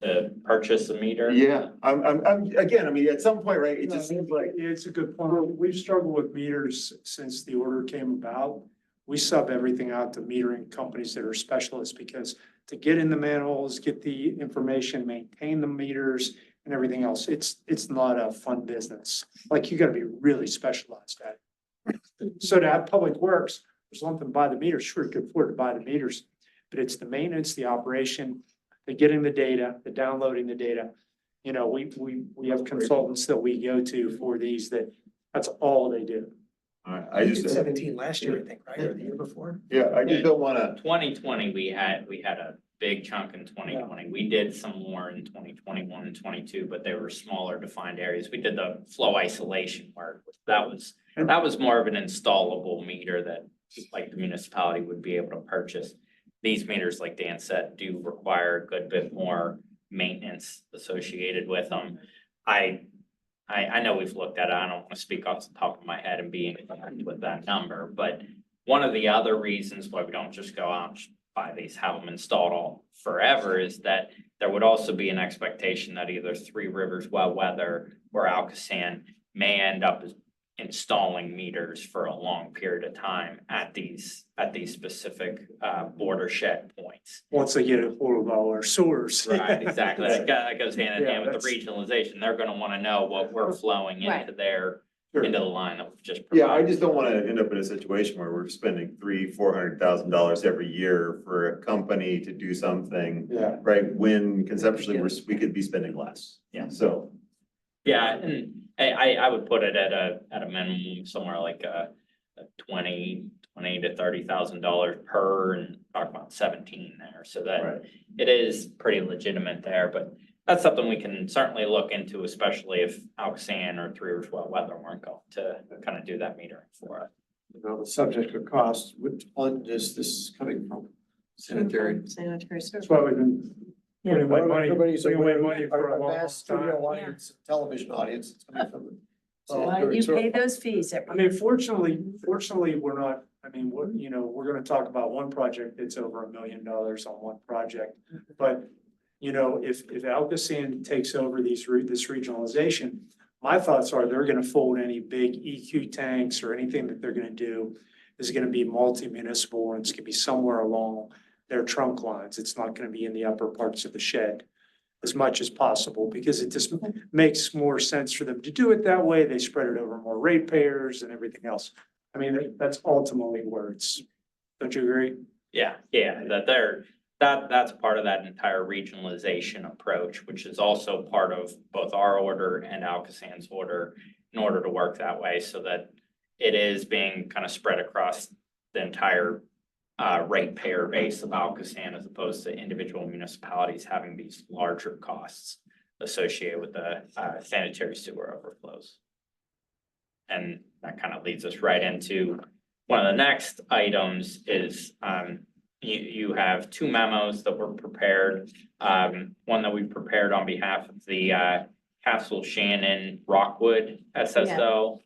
S9: To purchase a meter.
S8: Yeah, again, I mean, at some point, right, it just seems like.
S4: It's a good point. We've struggled with meters since the order came about. We sub everything out to metering companies that are specialists because to get in the manholes, get the information, maintain the meters and everything else, it's not a fun business. Like you gotta be really specialized at it. So to have Public Works, there's something to buy the meters, sure, you can afford to buy the meters, but it's the maintenance, the operation, the getting the data, the downloading the data. You know, we have consultants that we go to for these that's all they do.
S8: I
S7: We
S8: just,
S7: did 17 last year, I think, right, or the year before?
S8: yeah, I just don't wanna,
S9: 2020, we had a big chunk in 2020. We did some more in 2021 and 22, but they were smaller defined areas. We did the flow isolation work. That was more of an installable meter that like the municipality would be able to purchase. These meters, like Dan said, do require a good bit more maintenance associated with them. I know we've looked at it. I don't want to speak off the top of my head and be incorrect with that number, but one of the other reasons why we don't just go out and buy these, have them installed all forever is that there would also be an expectation that either Three Rivers Well Weather or Alcosan may end up installing meters for a long period of time at these specific watershed points.
S4: Once they get a hold of all our sewers.
S9: Right, exactly. That goes hand in
S4: Yeah,
S9: hand with the regionalization. They're gonna wanna know what we're flowing
S1: Right.
S9: into their,
S4: Sure.
S9: into the line that we've just
S8: yeah, I
S9: provided.
S8: just don't wanna end up in a situation where we're spending $300,000-400,000 every year for a company to do something,
S4: Yeah.
S8: right? When conceptually, we could be spending less.
S9: Yeah.
S8: So,
S9: Yeah, and I would put it at a minimum somewhere like a $20 to $30,000 per and talk about 17 there. So that
S8: right.
S9: it is pretty legitimate there, but that's something we can certainly look into, especially if Alcosan or Three Rivers Well Weather weren't going to kind of do that metering for us.
S6: You know, the subject of cost, which fund is this coming from? Sanitary.
S1: Sanitary
S4: That's
S1: service.
S4: why we've been
S1: Yeah.
S4: putting away money,
S6: Everybody's
S4: putting away money for a long
S6: vast
S4: time.
S6: studio audience, television audience, it's coming from. the
S1: Why
S6: sanitary
S1: you
S6: service.
S1: pay those fees
S4: I
S1: every
S4: mean, fortunately, we're not, I mean, we're gonna talk about one project that's over $1 million on one project. But, you know, if Alcosan takes over this regionalization, my thoughts are they're gonna fold any big EQ tanks or anything that they're gonna do is gonna be multi-municipal and it's gonna be somewhere along their trunk lines. It's not gonna be in the upper parts of the shed as much as possible, because it just makes more sense for them to do it that way. They spread it over more ratepayers and everything else. I mean, that's ultimately where it's, don't you agree?
S9: Yeah, that's part of that entire regionalization approach, which is also part of both our order and Alcosan's order in order to work that way so that it is being kind of spread across the entire ratepayer base of Alcosan as opposed to individual municipalities having these larger costs associated with the sanitary sewer overflows. And that kind of leads us right into one of the next items is you have two memos that were prepared. One that we prepared on behalf of the Castle Shannon Rockwood SSO,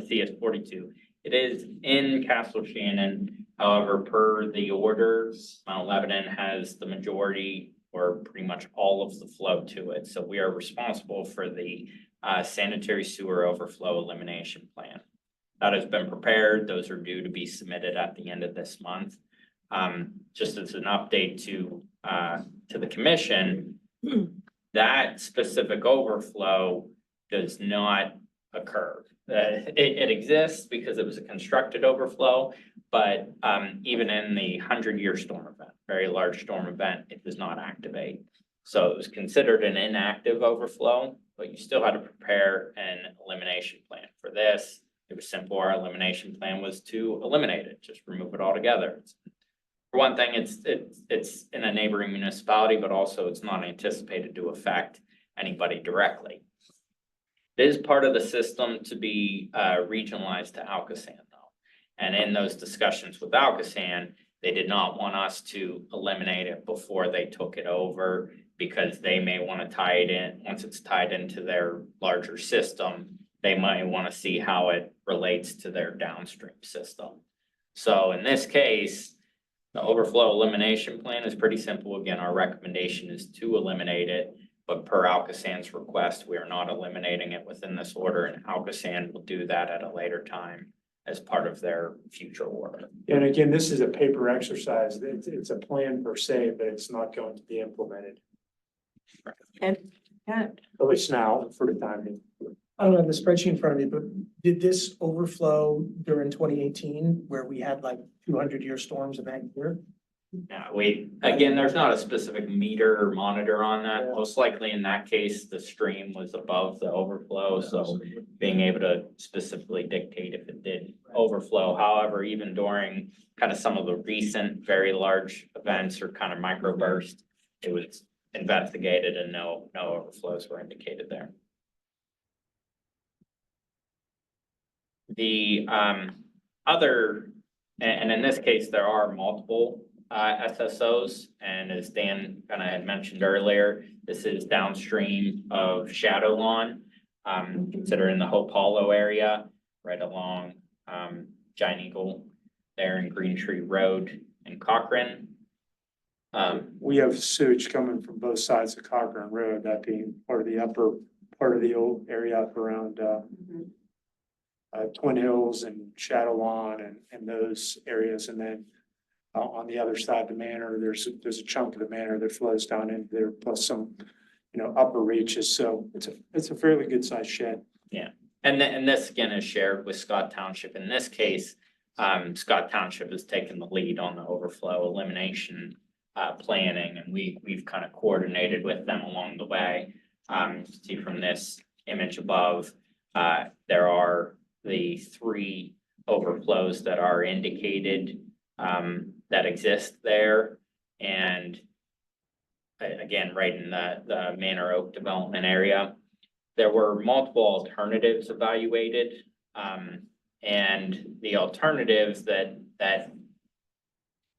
S9: CS 42. It is in Castle Shannon. However, per the order, Mount Lebanon has the majority or pretty much all of the flow to it. So we are responsible for the sanitary sewer overflow elimination plan. That has been prepared. Those are due to be submitted at the end of this month. Just as an update to the commission, that specific overflow does not occur. It exists because it was a constructed overflow, but even in the 100-year storm event, very large storm event, it does not activate. So it was considered an inactive overflow, but you still had to prepare an elimination plan for this. It was simple. Our elimination plan was to eliminate it, just remove it altogether. For one thing, it's in a neighboring municipality, but also it's not anticipated to affect anybody directly. It is part of the system to be regionalized to Alcoasand though. And in those discussions with Alcoasand, they did not want us to eliminate it before they took it over because they may want to tie it in. Once it's tied into their larger system, they might want to see how it relates to their downstream system. So in this case, the overflow elimination plan is pretty simple. Again, our recommendation is to eliminate it, but per Alcoasand's request, we are not eliminating it within this order, and Alcoasand will do that at a later time as part of their future order.
S4: And again, this is a paper exercise. It's a plan per se, but it's not going to be implemented,
S1: Got it.
S4: at least now for the time being.
S7: I don't have the spreadsheet in front of me, but did this overflow during 2018 where we had like 200-year storms in that year?
S9: Now, again, there's not a specific meter or monitor on that.
S7: Yeah.
S9: Most likely in that case, the stream was above the overflow, so being able to specifically dictate if it did overflow. However, even during kind of some of the recent very large events or kind of microburst, it was investigated and no overflows were indicated there. The other, and in this case, there are multiple SSOs, and as Dan kind of had mentioned earlier, this is downstream of Shadow Lawn, considering the Hope Hollow area, right along Giant Eagle there in Green Tree Road and Cochrane.
S4: We have sewage coming from both sides of Cochrane Road, that being part of the upper part of the old area up around Twin Hills and Shadow Lawn and those areas. And then on the other side of the manor, there's a chunk of the manor that flows down into there, plus some, upper reaches. So it's a fairly good sized shed.
S9: Yeah, and this again is shared with Scott Township. In this case, Scott Township has taken the lead on the overflow elimination planning, and we've kind of coordinated with them along the way. See from this image above, there are the 3 overflows that are indicated that exist there. And again, right in the Manor Oak development area, there were multiple alternatives evaluated. And the alternatives that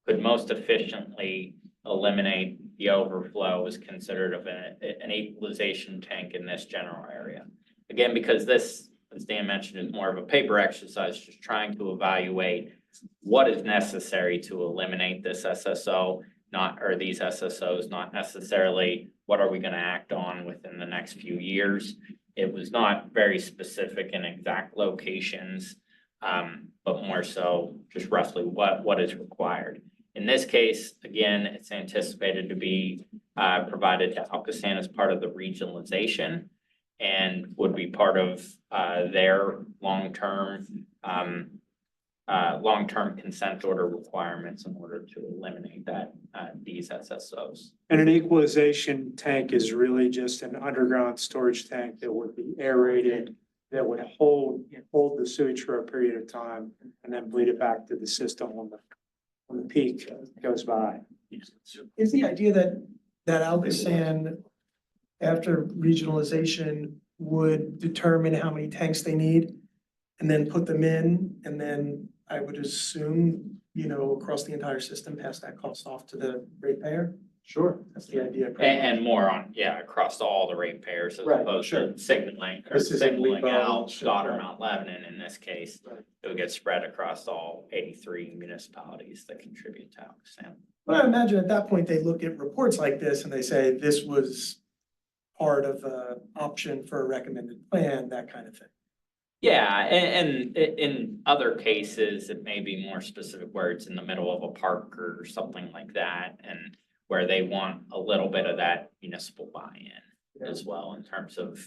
S9: could most efficiently eliminate the overflow was considered of an equalization tank in this general area. Again, because this, as Dan mentioned, is more of a paper exercise, just trying to evaluate what is necessary to eliminate this SSO, or these SSOs, not necessarily what are we going to act on within the next few years. It was not very specific in exact locations, but more so just roughly what is required. In this case, again, it's anticipated to be provided to Alcoasand as part of the regionalization and would be part of their long-term consent order requirements in order to eliminate these SSOs.
S4: And an equalization tank is really just an underground storage tank that would be aerated, that would hold the sewage for a period of time and then bleed it back to the system when the peak goes by.
S7: Is the idea that Alcoasand, after regionalization, would determine how many tanks they need and then put them in, and then I would assume, across the entire system, pass that cost off to the ratepayer?
S4: Sure, that's the idea.
S9: And more on, yeah, across all the ratepayers as
S4: Right,
S9: opposed
S4: sure.
S9: to signaling or
S4: This is
S9: signaling
S4: Lebo,
S9: out
S4: sure,
S9: Goddard,
S4: right.
S9: Mount Lebanon in this case.
S4: Right.
S9: It would get spread across all 83 municipalities that contribute to Alcoasand.
S7: But I imagine at that point, they look at reports like this and they say, this was part of a option for a recommended plan, that kind of thing.
S9: Yeah, and in other cases, it may be more specific where it's in the middle of a park or something like that, and where they want a little bit of that municipal buy-in as well in terms of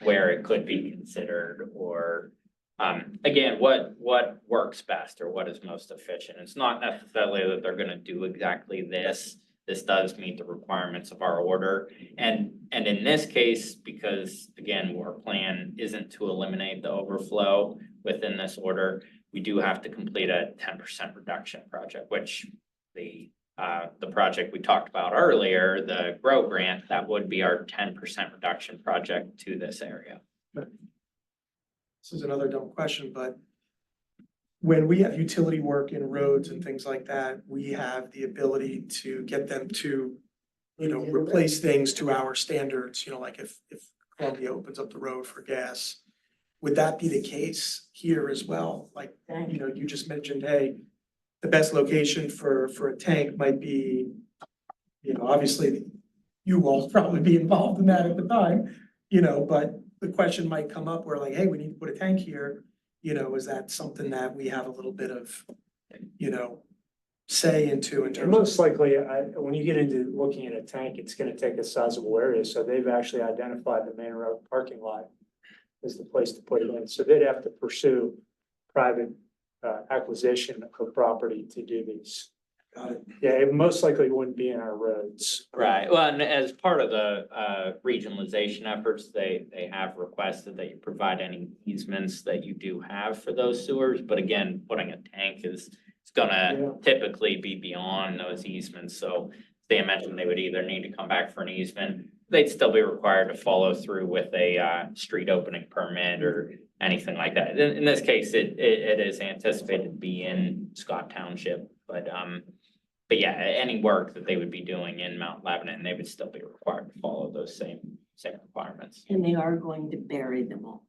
S9: where it could be considered or again, what works best or what is most efficient. It's not necessarily that they're gonna do exactly this. This does meet the requirements of our order. And in this case, because again, our plan isn't to eliminate the overflow within this order, we do have to complete a 10% reduction project, which the project we talked about earlier, the GROW grant, that would be our 10% reduction project to this area.
S7: This is another dumb question, but when we have utility work in roads and things like that, we have the ability to get them to, you know, replace things to our standards, you know, like if Columbia opens up the road for gas. Would that be the case here as well? Like, you know, you just mentioned, hey, the best location for a tank might be, you know, obviously you will probably be involved in that at the time, you know, but the question might come up where like, hey, we need to put a tank here. You know, is that something that we have a little bit of, you know, say into in
S4: And
S7: terms
S4: most
S7: of?
S4: likely, when you get into looking at a tank, it's gonna take a sizable area, so they've actually identified the main road parking lot as the place to put it in, so they'd have to pursue private acquisition of property to do these.
S7: Got it.
S4: Yeah, it most likely wouldn't be in our roads.
S9: Right, well, and as part of the regionalization efforts, they have requested that you provide any easements that you do have for those sewers, but again, putting a tank is gonna
S4: Yeah.
S9: typically be beyond those easements, so they mentioned they would either need to come back for an easement, they'd still be required to follow through with a street opening permit or anything like that. In this case, it is anticipated to be in Scott Township, but yeah, any work that they would be doing in Mount Lebanon, they would still be required to follow those same requirements.
S1: And they are going to bury them all.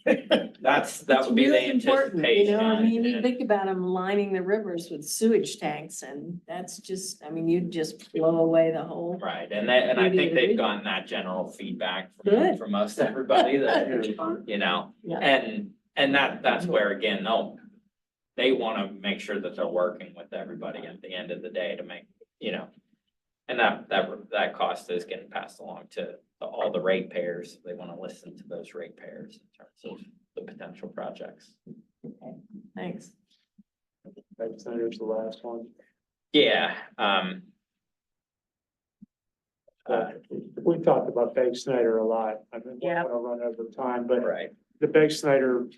S9: That
S1: It's
S9: would be the
S1: really important,
S9: anticipation.
S1: you know, I mean, you
S9: and-
S1: think about them lining the rivers with sewage tanks and that's just, I mean, you'd just blow away the whole.
S9: Right, and I
S1: Maybe
S9: think
S1: the
S9: they've
S1: region.
S9: gotten that general feedback
S1: Good.
S9: from most everybody that, you know,
S1: Yeah.
S9: and that's where again, they wanna make sure that they're working with everybody at the end of the day to make, you know. And that cost is getting passed along to all the ratepayers. They wanna listen to those ratepayers in terms of the potential projects.
S1: Okay, thanks.
S4: That's there's the last one.
S9: Yeah,
S4: We talked about Beg Snyder a lot. I mean, we're
S1: Yeah.
S4: gonna run over time, but
S9: right.
S4: the Beg Snyder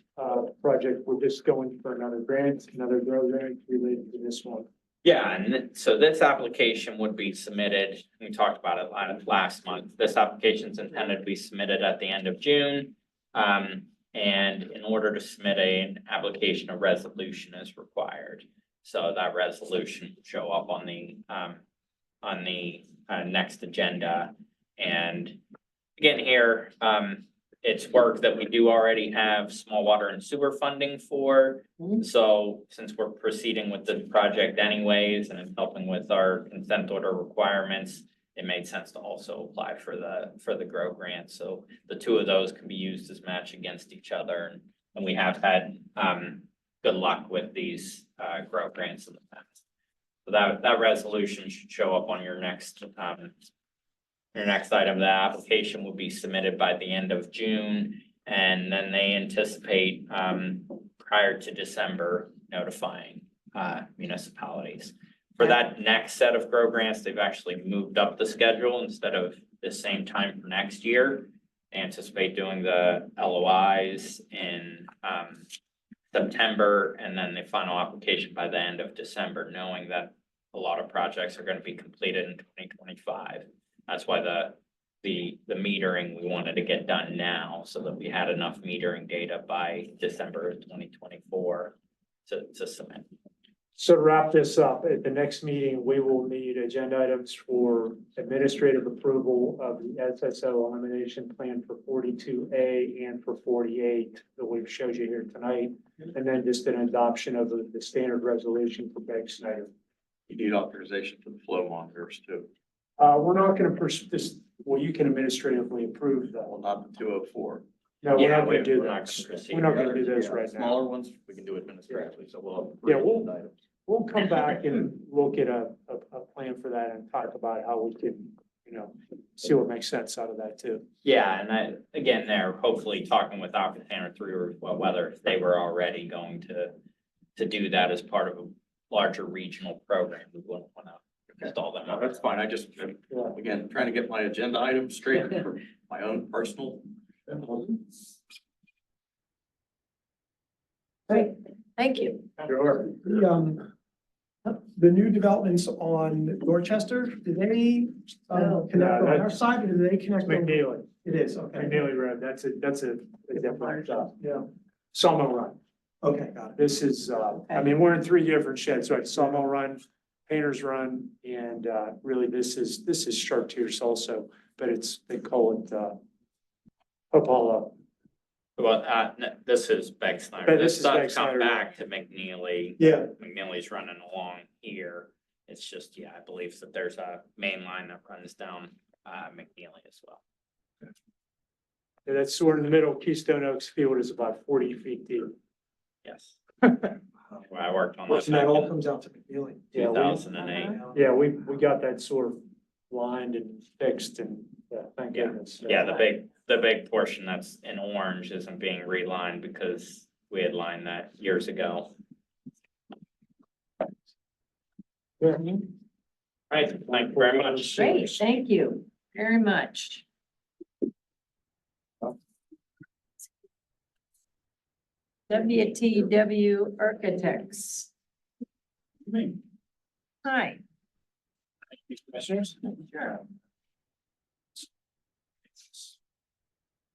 S4: project, we're just going for another grant, another GROW grant related to this one.
S9: Yeah, and so this application would be submitted, we talked about it last month. This application is intended to be submitted at the end of June. And in order to submit an application, a resolution is required. So that resolution will show up on the next agenda. And again, here, it's work that we do already have small water and sewer funding for.
S1: Mhm.
S9: So since we're proceeding with the project anyways, and it's helping with our consent order requirements, it made sense to also apply for the GROW grant. So the two of those can be used as match against each other. And we have had good luck with these GROW grants in the past. So that resolution should show up on your next item. The application will be submitted by the end of June. And then they anticipate prior to December notifying municipalities. For that next set of GROW grants, they've actually moved up the schedule instead of the same time for next year. They anticipate doing the LOIs in September and then the final application by the end of December, knowing that a lot of projects are going to be completed in 2025. That's why the metering we wanted to get done now so that we had enough metering data by December of 2024 to submit.
S4: So to wrap this up, at the next meeting, we will need agenda items for administrative approval of the SSO elimination plan for 42A and for 48 that we've showed you here tonight. And then just an adoption of the standard resolution for Beck Snyder.
S2: You need authorization for the flow monitors too.
S4: We're not gonna pursue this, well, you can administratively approve
S2: Well,
S4: that.
S2: not the 204.
S4: No, we're not gonna do
S9: we're not
S4: that.
S9: gonna proceed.
S4: We're not gonna do those right now.
S2: Smaller ones, we can do administratively, so we'll.
S4: Yeah, we'll come back and look at a plan for that and talk about how we can, see what makes sense out of that too.
S9: Yeah, and again, they're hopefully talking with Aqua Tanner through or whether they were already going to do that as part of a larger regional program. We wouldn't want to install them.
S2: No, that's fine. I just, again, trying to get my agenda items straight for my own personal.
S1: Great, thank you.
S4: Sure.
S7: The new developments on Dorchester, do they connect on our side or do they connect? on-
S4: McNeely,
S7: It is, okay.
S4: McNeely Road, that's a different, yeah. Sawmill Run.
S7: Okay, got it.
S4: This is, we're in three different sheds, right? Sawmill Run, Painters Run, and, really this is Chartiers also, but they call it, Apollo.
S9: Well, this is Beck Snyder.
S4: But this
S9: This
S4: is Beck
S9: does come
S4: Snyder.
S9: back to McNeely.
S7: Yeah,
S9: McNeely's running along here. It's just, I believe that there's a main line that runs down McNeely as well.
S4: Yeah, that's sort of in the middle. Keystone Oaks Field is about 40 feet deep.
S9: Yes. Well, I worked on that
S7: and that
S9: back
S7: all
S9: in
S7: comes out to McNeely.
S4: Yeah,
S9: 2008.
S4: Yeah, we got that sort of lined and fixed and, thank
S9: Yeah.
S4: goodness.
S9: Yeah, the big portion that's in orange isn't being relined because we had lined that years ago.
S4: Yeah.
S9: Right, thank you very much.
S1: Great, thank you very much. WTW Architects. Hi.
S3: Commissioners?
S1: Sure.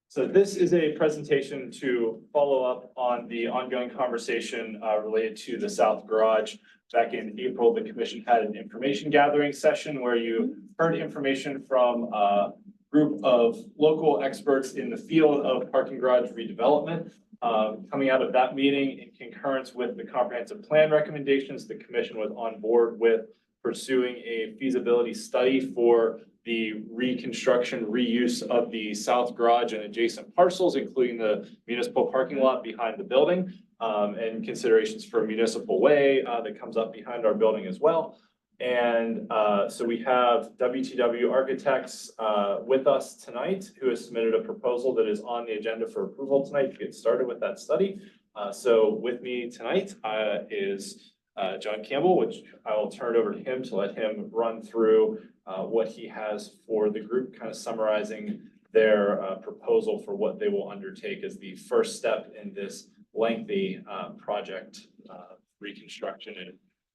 S3: So this is a presentation to follow up on the ongoing conversation related to the South Garage. Back in April, the commission had an information gathering session where you heard information from a group of local experts in the field of parking garage redevelopment. Coming out of that meeting in concurrence with the comprehensive plan recommendations, the commission was on board with pursuing a feasibility study for the reconstruction, reuse of the south garage and adjacent parcels, including the municipal parking lot behind the building, and considerations for municipal way that comes up behind our building as well. And so we have WTW Architects with us tonight, who has submitted a proposal that is on the agenda for approval tonight to get started with that study. So with me tonight is John Campbell, which I will turn it over to him to let him run through what he has for the group, kind of summarizing their proposal for what they will undertake as the first step in this lengthy project reconstruction and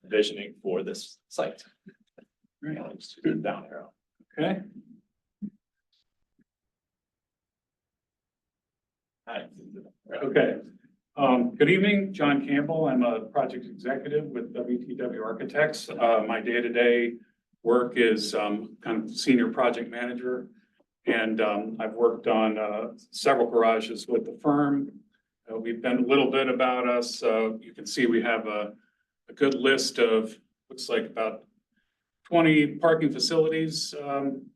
S3: visioning for this site. Right, let's do down arrow. Okay. Hi.
S10: Okay, good evening, John Campbell. I'm a project executive with WTW Architects. My day-to-day work is kind of senior project manager. And I've worked on several garages with the firm. We've been a little bit about us. You can see we have a good list of, looks like about 20 parking facilities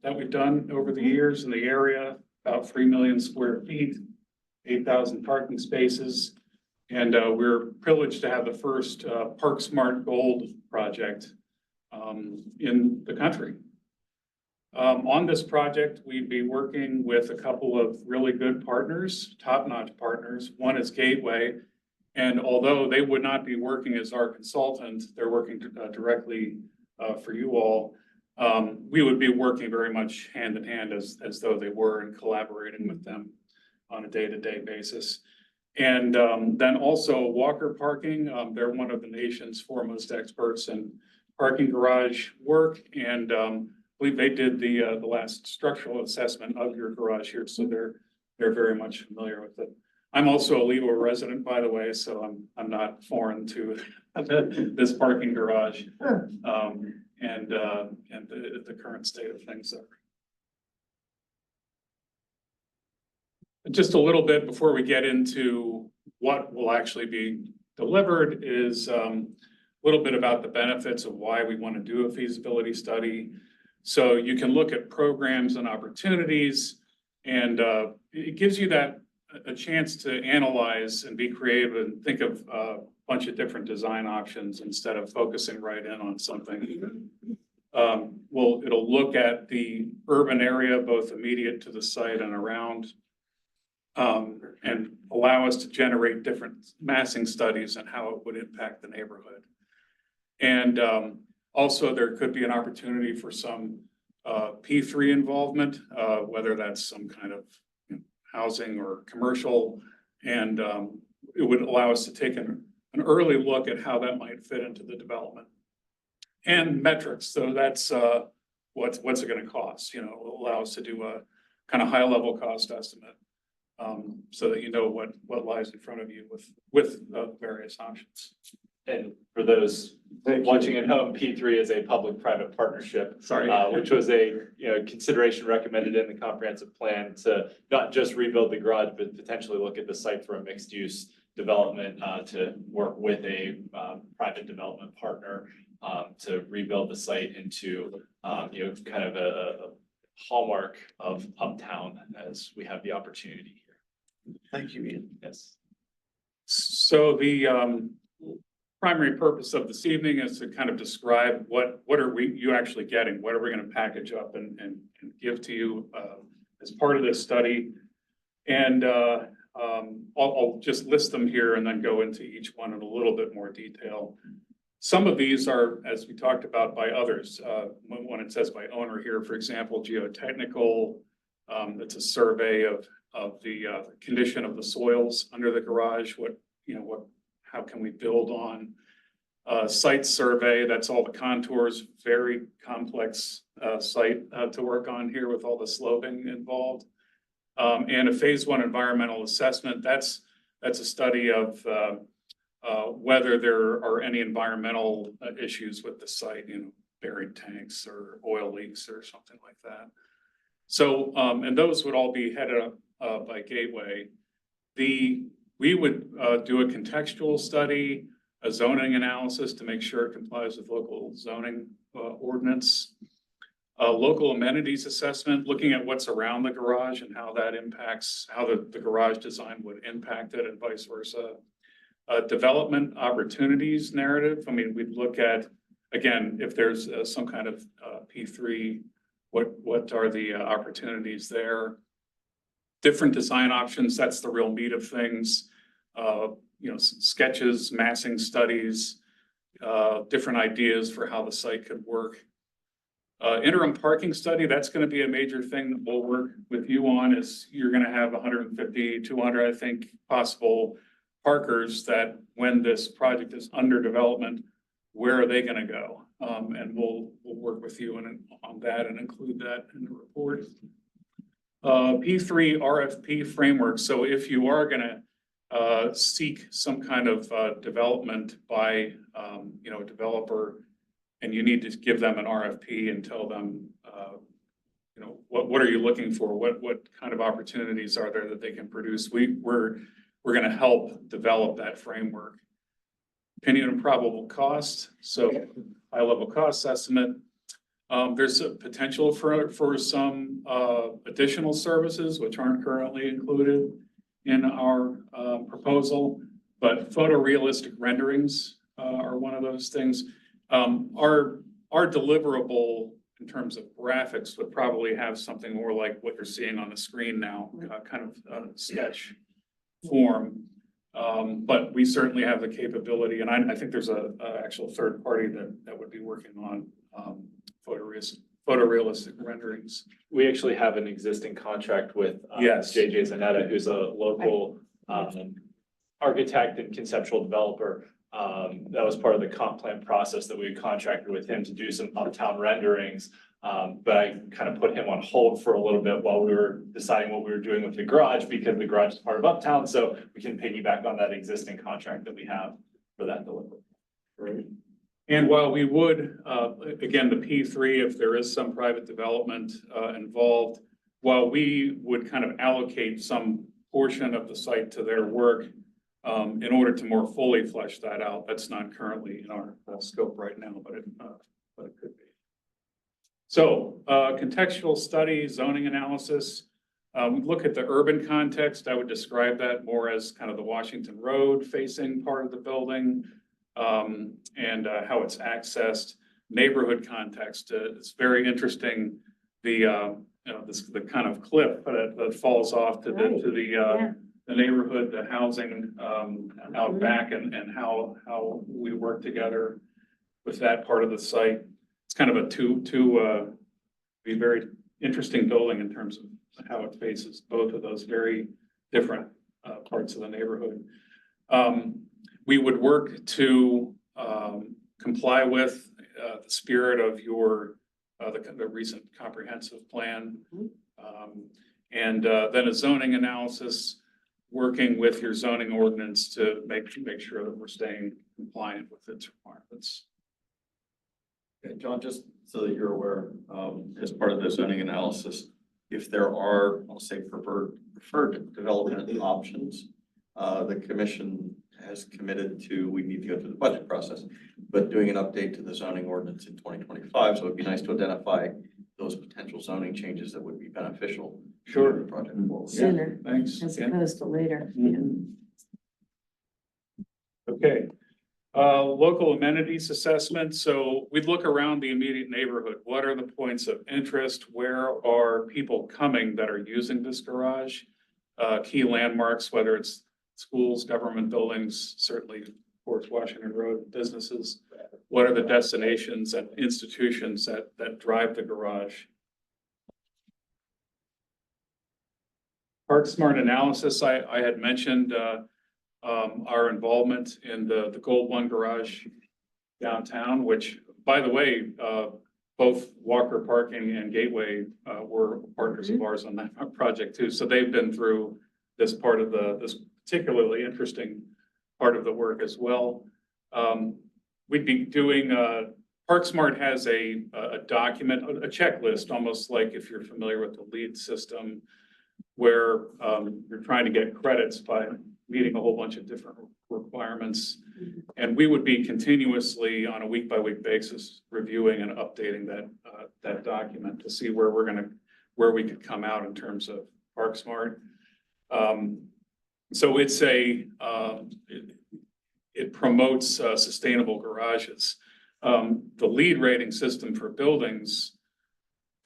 S10: that we've done over the years in the area, about 3 million square feet, 8,000 parking spaces. And we're privileged to have the first Park Smart Gold project in the country. On this project, we'd be working with a couple of really good partners, top-notch partners. One is Gateway. And although they would not be working as our consultant, they're working directly for you all. We would be working very much hand in hand as though they were and collaborating with them on a day-to-day basis. And then also Walker Parking, they're one of the nation's foremost experts in parking garage work. And I believe they did the last structural assessment of your garage here. So they're very much familiar with I'm also a Levo resident, by the way, so I'm not foreign to this parking garage. And the current state of things there. Just a little bit before we get into what will actually be delivered is a little bit about the benefits of why we want to do a feasibility study. So you can look at programs and opportunities, and it gives you a chance to analyze and be creative and think of a bunch of different design options instead of focusing right in on something. It'll look at the urban area, both immediate to the site and around, and allow us to generate different massing studies and how it would impact the neighborhood. And also there could be an opportunity for some P3 involvement, whether that's some kind of housing or commercial. And it would allow us to take an early look at how that might fit into the development. And metrics, so that's what's it gonna cost, will allow us to do a kind of high level cost estimate. So that you know what lies in front of you with various options.
S3: And for those watching at home, P3 is a public-private partnership.
S10: Sorry.
S3: Which was a, consideration recommended in the comprehensive plan to not just rebuild the garage, but potentially look at the site for a mixed-use development, to work with a, private development partner, to rebuild the site into, kind of a hallmark of uptown as we have the opportunity here.
S6: Thank you, Ian.
S3: Yes.
S10: So the primary purpose of this evening is to kind of describe what are you actually getting? What are we going to package up and give to you as part of this study? And I'll just list them here and then go into each one in a little bit more detail. Some of these are, as we talked about, by others. When it says by owner here, for example, geotechnical, it's a survey of the condition of the soils under the garage. How can we build on? Site survey, that's all the contours, very complex site to work on here with all the sloping involved. And a phase 1 environmental assessment, that's a study of whether there are any environmental issues with the site, buried tanks or oil leaks or something like that. So, and those would all be headed up by Gateway. We would do a contextual study, a zoning analysis to make sure it complies with local zoning ordinance. A local amenities assessment, looking at what's around the garage and how that impacts, how the garage design would impact it and vice versa. Development opportunities narrative. I mean, we'd look at, again, if there's some kind of P3, what are the opportunities there? Different design options, that's the real meat of things. Sketches, massing studies, different ideas for how the site could work. Interim parking study, that's going to be a major thing that we'll work with you on. Is you're going to have 150, 200, I think, possible parkers that when this project is under development, where are they going to go? And we'll work with you on that and include that in the report. P3 RFP framework. So if you are going to seek some kind of development by a developer, and you need to give them an RFP and tell them what are you looking for? What kind of opportunities are there that they can produce? We're going to help develop that framework. Opinion of probable cost. So high level cost estimate. There's a potential for some additional services which aren't currently included in our proposal, but photorealistic renderings are one of those things. Our deliverable in terms of graphics would probably have something more like what you're seeing on the screen now, kind of sketch form. But we certainly have the capability, and I think there's a actual third party that would be working on photorealistic renderings.
S3: We actually have an existing contract with
S10: Yes.
S3: JJ Zanetta, who's a local architect and conceptual developer. That was part of the comp plan process that we contracted with him to do some uptown renderings
S10: But I kind of put him on hold for a little bit while we were deciding what we were doing with the garage, because the garage is part of Uptown, so we can piggyback on that existing contract that we have for that delivery. And while we would, again, the P3, if there is some private development involved, while we would kind of allocate some portion of the site to their work in order to more fully flesh that out, that's not currently in our scope right now, but it could be. So contextual study, zoning analysis. We look at the urban context. I would describe that more as kind of the Washington Road facing part of the building and how it's accessed. Neighborhood context. It's very interesting. The the kind of cliff that falls off to the neighborhood, the housing out back, and how we work together with that part of the site. It's kind of a be very interesting building in terms of how it faces both of those very different parts of the neighborhood. We would work to comply with the spirit of your the recent comprehensive plan, and then a zoning analysis, working with your zoning ordinance to make sure that we're staying compliant with its requirements.
S2: Okay, John, just so that you're aware, as part of the zoning analysis, if there are, I'll say, preferred development options, the commission has committed to, we need to go through the budget process, but doing an update to the zoning ordinance in 2025. So it'd be nice to identify those potential zoning changes that would be beneficial.
S10: Sure.
S2: To the project forward.
S1: Sooner
S10: Thanks.
S1: as
S10: Yeah.
S1: opposed to later.
S10: Okay. Local amenities assessment. So we'd look around the immediate neighborhood. What are the points of interest? Where are people coming that are using this garage? Key landmarks, whether it's schools, government buildings, certainly Fort Washington Road businesses. What are the destinations and institutions that drive the garage? ParkSmart analysis, I had mentioned our involvement in the Gold One garage downtown, which, by the way, both Walker Parking and Gateway were partners of ours on that project too. So they've been through this part of this particularly interesting part of the work as well. We'd be doing, ParkSmart has a document, a checklist, almost like if you're familiar with the LEED system, where you're trying to get credits by meeting a whole bunch of different requirements. And we would be continuously on a week-by-week basis reviewing and updating that document to see where where we could come out in terms of ParkSmart. So it's it promotes sustainable garages. The LEED rating system for buildings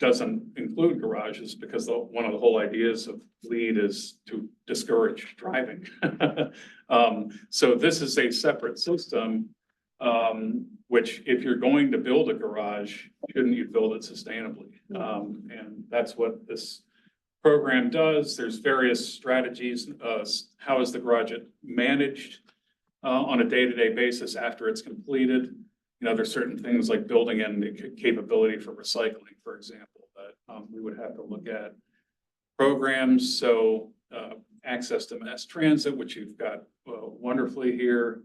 S10: doesn't include garages because one of the whole ideas of LEED is to discourage driving. So this is a separate system, which if you're going to build a garage, shouldn't you build it sustainably? And that's what this program does. There's various strategies. How is the garage managed on a day-to-day basis after it's completed? You know, there's certain things like building in the capability for recycling, for example, that we would have to look at. Programs, so access to mass transit, which you've got wonderfully here.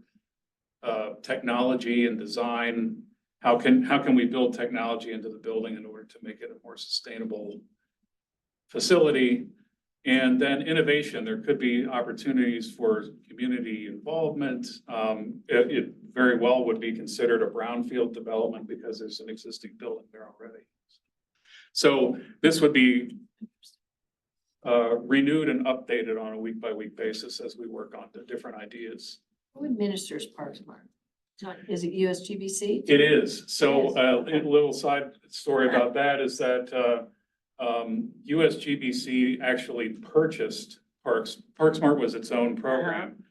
S10: Technology and design. How can we build technology into the building in order to make it a more sustainable facility? And then innovation. There could be opportunities for community involvement. It very well would be considered a brownfield development because there's an existing building there already. So this would be renewed and updated on a week-by-week basis as we work on the different ideas.
S1: Who administers ParkSmart? Is it USGBC?
S10: It is. So a little side story about that is that USGBC actually purchased ParkSmart was its own program.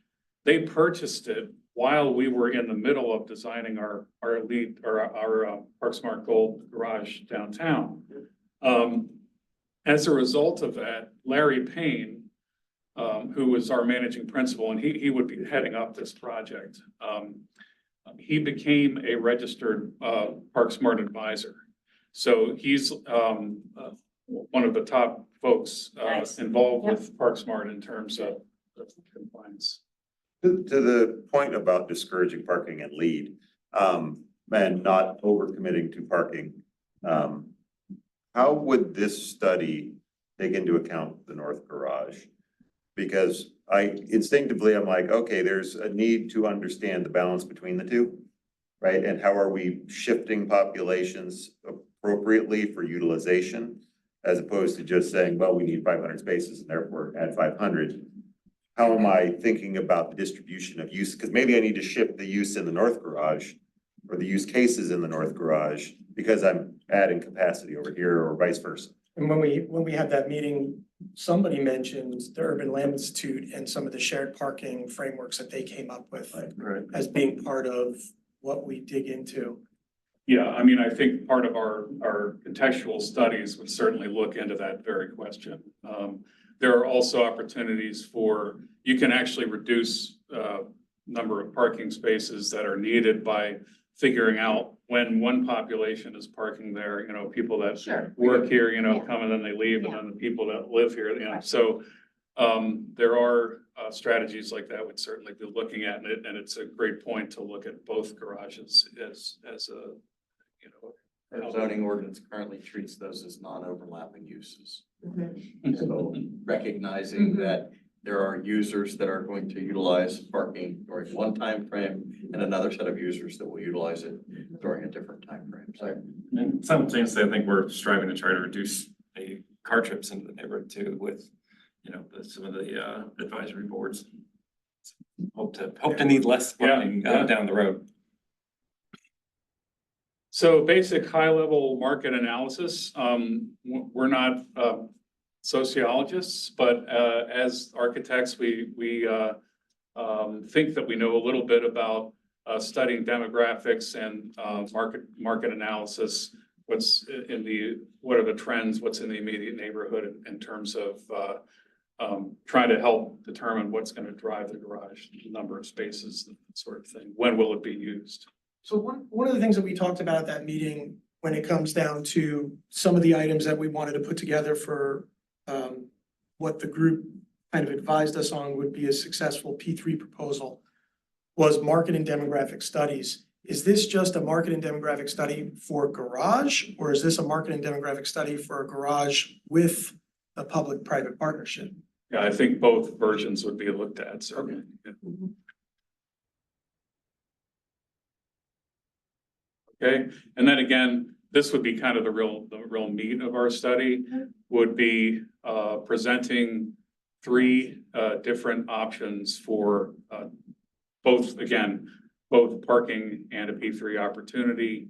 S10: They purchased it while we were in the middle of designing our ParkSmart Gold garage downtown. As a result of that, Larry Payne, who was our managing principal, and he would be heading up this project. He became a registered ParkSmart advisor. So he's one of the top folks
S1: Nice.
S10: involved with Park Smart in terms of compliance.
S8: To the point about discouraging parking and lead, and not overcommitting to parking. How would this study take into account the north garage? Because instinctively, I'm like, okay, there's a need to understand the balance between the two, right? And how are we shifting populations appropriately for utilization? As opposed to just saying, well, we need 500 spaces and therefore add 500. How am I thinking about the distribution of use? Because maybe I need to shift the use in the north garage or the use cases in the north garage because I'm adding capacity over here or vice versa.
S7: And when we had that meeting, somebody mentioned the Urban Land Institute and some of the shared parking frameworks that they came up with
S6: Right.
S7: as being part of what we dig into.
S10: Yeah, I mean, I think part of our contextual studies would certainly look into that very question. There are also opportunities for, you can actually reduce number of parking spaces that are needed by figuring out when one population is parking there, you know, people that
S1: Sure.
S10: work here, you know,
S1: Yeah.
S10: come and then they leave, and
S1: Yeah.
S10: then the people that live here, you know,
S1: Right.
S10: so there are strategies like that we'd certainly be looking at, and it's a great point to look at both garages as a, you know.
S11: Our zoning ordinance currently treats those as non-overlapping uses.
S1: Mhm.
S11: So recognizing
S1: Mhm.
S11: that there are users that are going to utilize parking during one time frame and another set of users that will utilize it during a different time frame. So
S3: And simultaneously, I think we're striving to try to reduce the car trips into the neighborhood too with, you know, some of the advisory boards. Hope to need less parking
S10: Yeah.
S3: down the road.
S10: So basic high-level market analysis, we're not sociologists, but as architects, we think that we know a little bit about studying demographics and market analysis. What are the trends, what's in the immediate neighborhood in terms of trying to help determine what's going to drive the garage, number of spaces, that sort of thing. When will it be used?
S7: So one of the things that we talked about at that meeting, when it comes down to some of the items that we wanted to put together for what the group kind of advised us on would be a successful P3 proposal, was market and demographic studies. Is this just a market and demographic study for garage, or is this a market and demographic study for a garage with a public-private partnership?
S10: Yeah, I think both versions would be looked at, certainly. Yeah. Okay, and then again, this would be kind of the real meat of our study, would be presenting three different options for both parking and a P3 opportunity.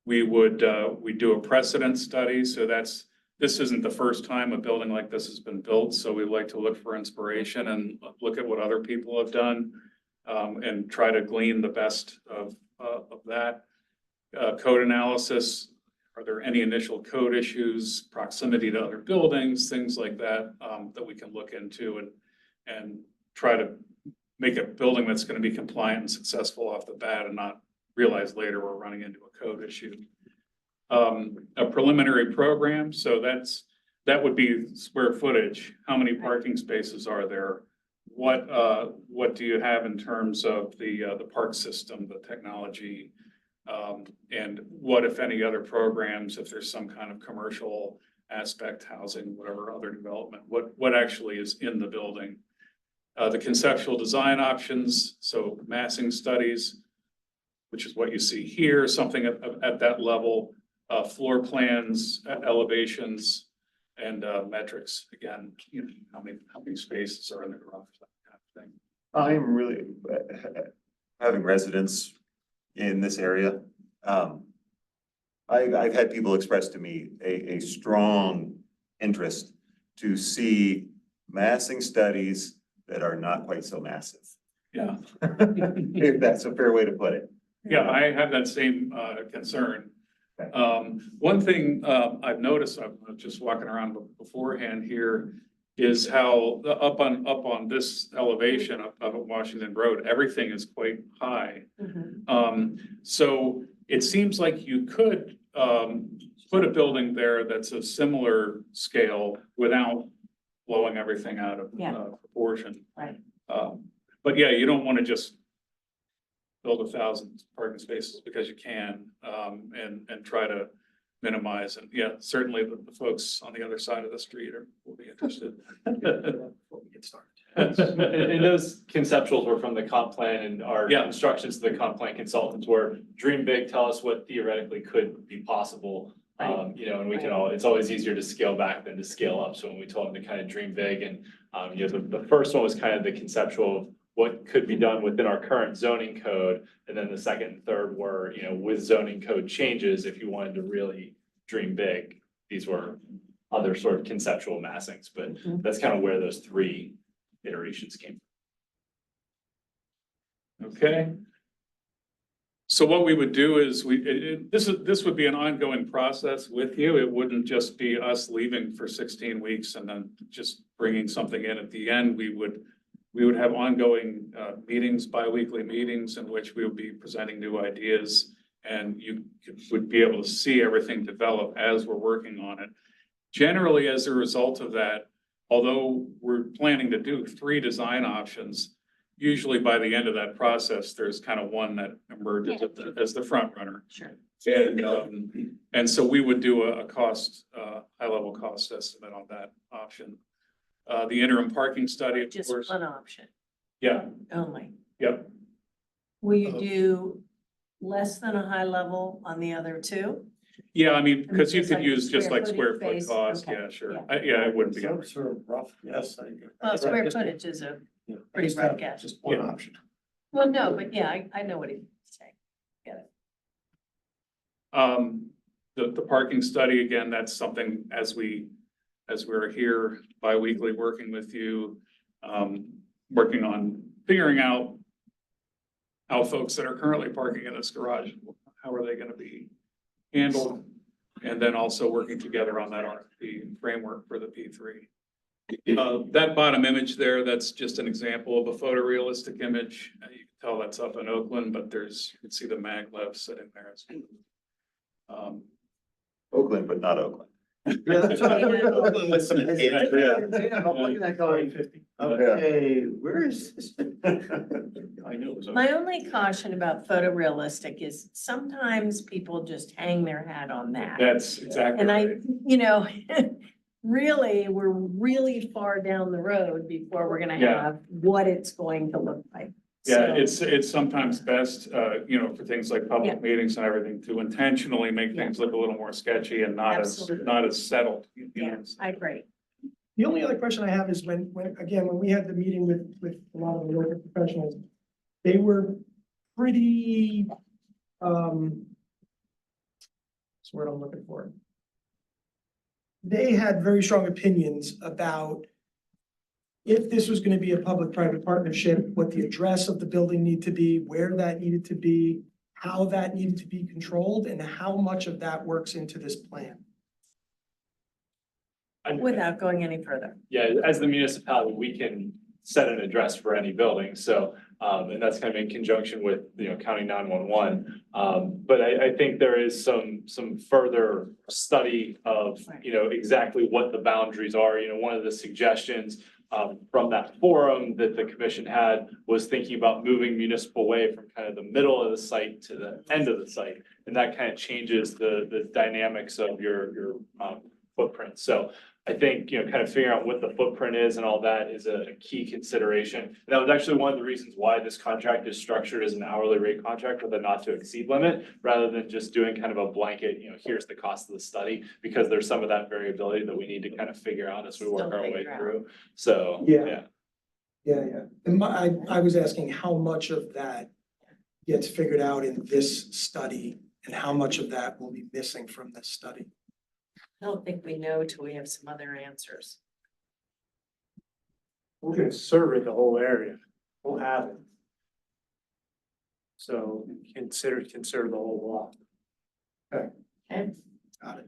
S10: We do a precedent study, so this isn't the first time a building like this has been built, so we like to look for inspiration and look at what other people have done and try to glean the best of that. Code analysis, are there any initial code issues, proximity to other buildings, things like that, that we can look into and try to make a building that's going to be compliant and successful off the bat and not realize later we're running into a code issue. A preliminary program, so that would be square footage. How many parking spaces are there? What do you have in terms of the park system, the technology? And what, if any, other programs, if there's some kind of commercial aspect, housing, whatever other development, what actually is in the building? The conceptual design options, so massing studies, which is what you see here, something at that level, floor plans, elevations, and metrics. Again, you know, how many spaces are in the garage, that kind of thing.
S8: I'm really having residents in this area. I've had people express to me a strong interest to see massing studies that are not quite so massive.
S10: Yeah.
S8: If that's a fair way to put it.
S10: Yeah, I have that same concern. One thing I've noticed, I'm just walking around beforehand here, is how up on this elevation up at Washington Road, everything is quite high. So it seems like you could put a building there that's a similar scale without blowing everything out of
S1: Yeah.
S10: proportion.
S1: Right.
S10: But yeah, you don't want to just build 1,000 parking spaces because you can, and try to minimize. And yeah, certainly the folks on the other side of the street will be interested.
S3: Before we get started. And those conceptuals were from the comp plan and our
S10: Yeah.
S3: instructions to the comp plan consultants were dream big, tell us what theoretically could be possible. You know, and we can it's always easier to scale back than to scale up. So when we told them to kind of dream big and, you know, the first one was kind of the conceptual of what could be done within our current zoning code. And then the second and third were, you know, with zoning code changes, if you wanted to really dream big, these were other sort of conceptual massings, but that's kind of where those three iterations came from.
S10: Okay. So what we would do is this would be an ongoing process with you. It wouldn't just be us leaving for 16 weeks and then just bringing something in at the end. We would have ongoing meetings, bi-weekly meetings in which we would be presenting new ideas, and you would be able to see everything develop as we're working on it. Generally, as a result of that, although we're planning to do 3 design options, usually by the end of that process, there's kind of one that emerges as the front runner.
S1: Sure.
S10: And so we would do a cost, high-level cost estimate on that option. The interim parking study, of
S1: Just
S10: course.
S1: one option
S10: Yeah,
S1: only.
S10: yep.
S1: Will you do less than a high level on the other 2?
S10: Yeah, I mean, because you
S1: just
S10: could
S1: like
S10: use just like
S1: square
S10: square
S1: footage
S10: foot
S1: base,
S10: cost,
S1: okay,
S10: yeah, sure.
S1: yeah.
S10: Yeah, it wouldn't be.
S6: Some sort of rough, yes.
S1: Well, square footage is a pretty rough guess.
S6: Just one
S10: Yeah.
S6: option.
S1: Well, no, but yeah, I know what he's saying.
S10: The parking study, again, that's something as we're here bi-weekly working with you, working on figuring out how folks that are currently parking in this garage, how are they gonna be handled? And then also working together on that RFP framework for the P3. That bottom image there, that's just an example of a photorealistic image. You can tell that's up in Oakland, but you can see the maglev sitting there.
S8: Oakland, but not Oakland.
S6: Yeah, that's what I'm looking at going 50. Okay, where is this? I knew it was.
S1: My only caution about photorealistic is sometimes people just hang their hat on that.
S10: That's exactly
S1: And I,
S10: right.
S1: you know, really, we're really far down the road before we're gonna
S10: Yeah.
S1: have what it's going to look like.
S10: Yeah,
S1: So,
S10: it's sometimes best, you know, for things like
S1: Yeah.
S10: public meetings and everything, to intentionally make
S1: Yeah.
S10: things look a little more sketchy and not
S1: Absolutely.
S10: as settled. You
S1: Yeah,
S10: know.
S1: I agree.
S7: The only other question I have is when we had the meeting with a lot of the local professionals, they were pretty, what's the word I'm looking for? They had very strong opinions about if this was gonna be a public-private partnership, what the address of the building needed to be, where that needed to be, how that needed to be controlled, and how much of that works into this plan.
S1: Without going any further.
S3: Yeah, as the municipality, we can set an address for any building, so, and that's kind of in conjunction with, you know, county 911. But I think there is some further study of, you know, exactly what the boundaries are. You know, one of the suggestions from that forum that the commission had was thinking about moving municipal way from kind of the middle of the site to the end of the site. And that kind of changes the dynamics of your footprint. So I think, you know, kind of figuring out what the footprint is and all that is a key consideration. And that was actually one of the reasons why this contract is structured as an hourly rate contract with a not to exceed limit, rather than just doing kind of a blanket, you know, here's the cost of the study, because there's some of that variability that we need to kind of figure out as we work
S1: Still
S3: our way
S1: figure out.
S3: through. So,
S7: Yeah.
S3: yeah.
S7: Yeah. And I was asking how much of that gets figured out in this study and how much of that will be missing from this study?
S1: I don't think we know till we have some other answers.
S4: We're gonna survey the whole area. We'll have it. So consider the whole block.
S1: Okay,
S6: Got it.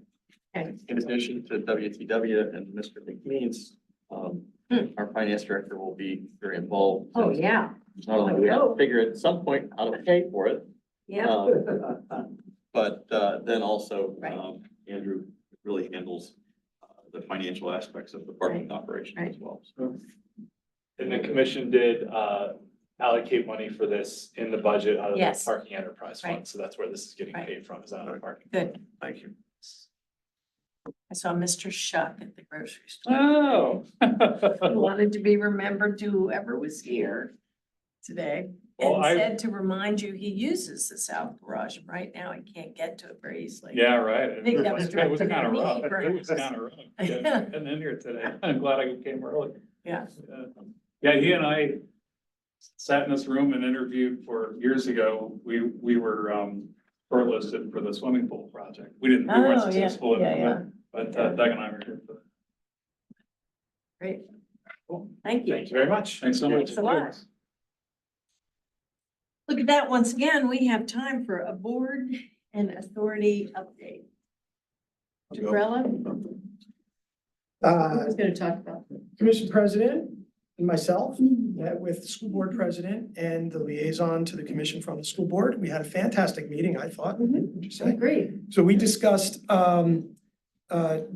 S1: okay.
S2: In addition to WTW and Mr. McMeans, our finance director will be very involved.
S1: Oh, yeah,
S2: Not only do we have to figure at some point how to pay for it,
S1: yeah.
S2: but then also,
S1: Right.
S2: Andrew really handles the financial aspects of the parking operation as well. So
S3: And the commission did allocate money for this in the budget out of the
S1: Yes.
S3: parking enterprise
S1: Right.
S3: fund, so that's where this is getting
S1: Right.
S3: paid from, is out of the parking.
S1: Good.
S6: Thank you.
S1: I saw Mr. Shuck at the grocery store.
S10: Oh.
S1: He wanted to be remembered to whoever was here today.
S10: Well,
S1: And
S10: I-
S1: said to remind you, he uses the south garage, and right now he can't get to it very easily.
S10: Yeah, right.
S1: I think that was
S10: It was
S1: directed
S10: kind
S1: at
S10: of
S1: me,
S10: rough. It was
S1: perhaps.
S10: kind of rough. Getting in here today. I'm glad I came early.
S1: Yeah.
S10: Yeah, he and I sat in this room and interviewed for years ago. We were shortlisted for the swimming pool project. We weren't
S1: Oh, yeah,
S10: successful in
S1: yeah,
S10: it, but Doug and I were here for that.
S1: Great.
S3: Cool.
S1: Thank you.
S3: Thank you very much.
S10: Thanks so much.
S1: Thanks a lot. Look at that, once again, we have time for a board and authority update. Jabrella, who's gonna talk about?
S7: Commission President and myself met with the school board president and the liaison to the commission from the school board. We had a fantastic meeting, I thought. Would you
S1: I
S7: say?
S1: agree.
S7: So we discussed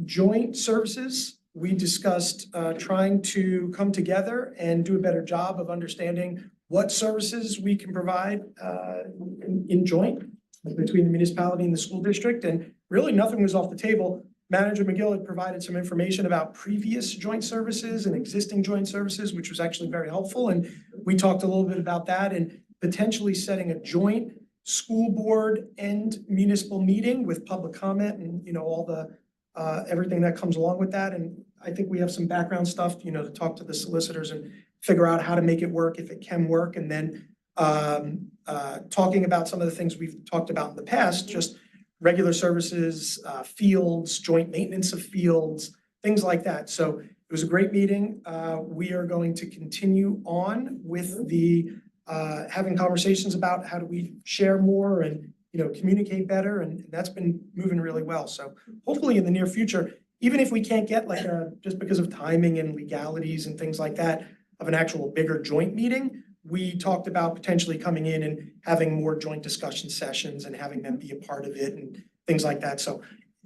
S7: joint services. We discussed trying to come together and do a better job of understanding what services we can provide in joint between the municipality and the school district. And really, nothing was off the table. Manager McGill had provided some information about previous joint services and existing joint services, which was actually very helpful. And we talked a little bit about that and potentially setting a joint school board and municipal meeting with public comment and, you know, all the everything that comes along with that. And I think we have some background stuff, you know, to talk to the solicitors and figure out how to make it work, if it can work. And then talking about some of the things we've talked about in the past, just regular services, fields, joint maintenance of fields, things like that. So it was a great meeting. We are going to continue on with the having conversations about how do we share more and, you know, communicate better, and that's been moving really well. So hopefully in the near future, even if we can't get like just because of timing and legalities and things like that, of an actual bigger joint meeting, we talked about potentially coming in and having more joint discussion sessions and having them be a part of it and things like that. So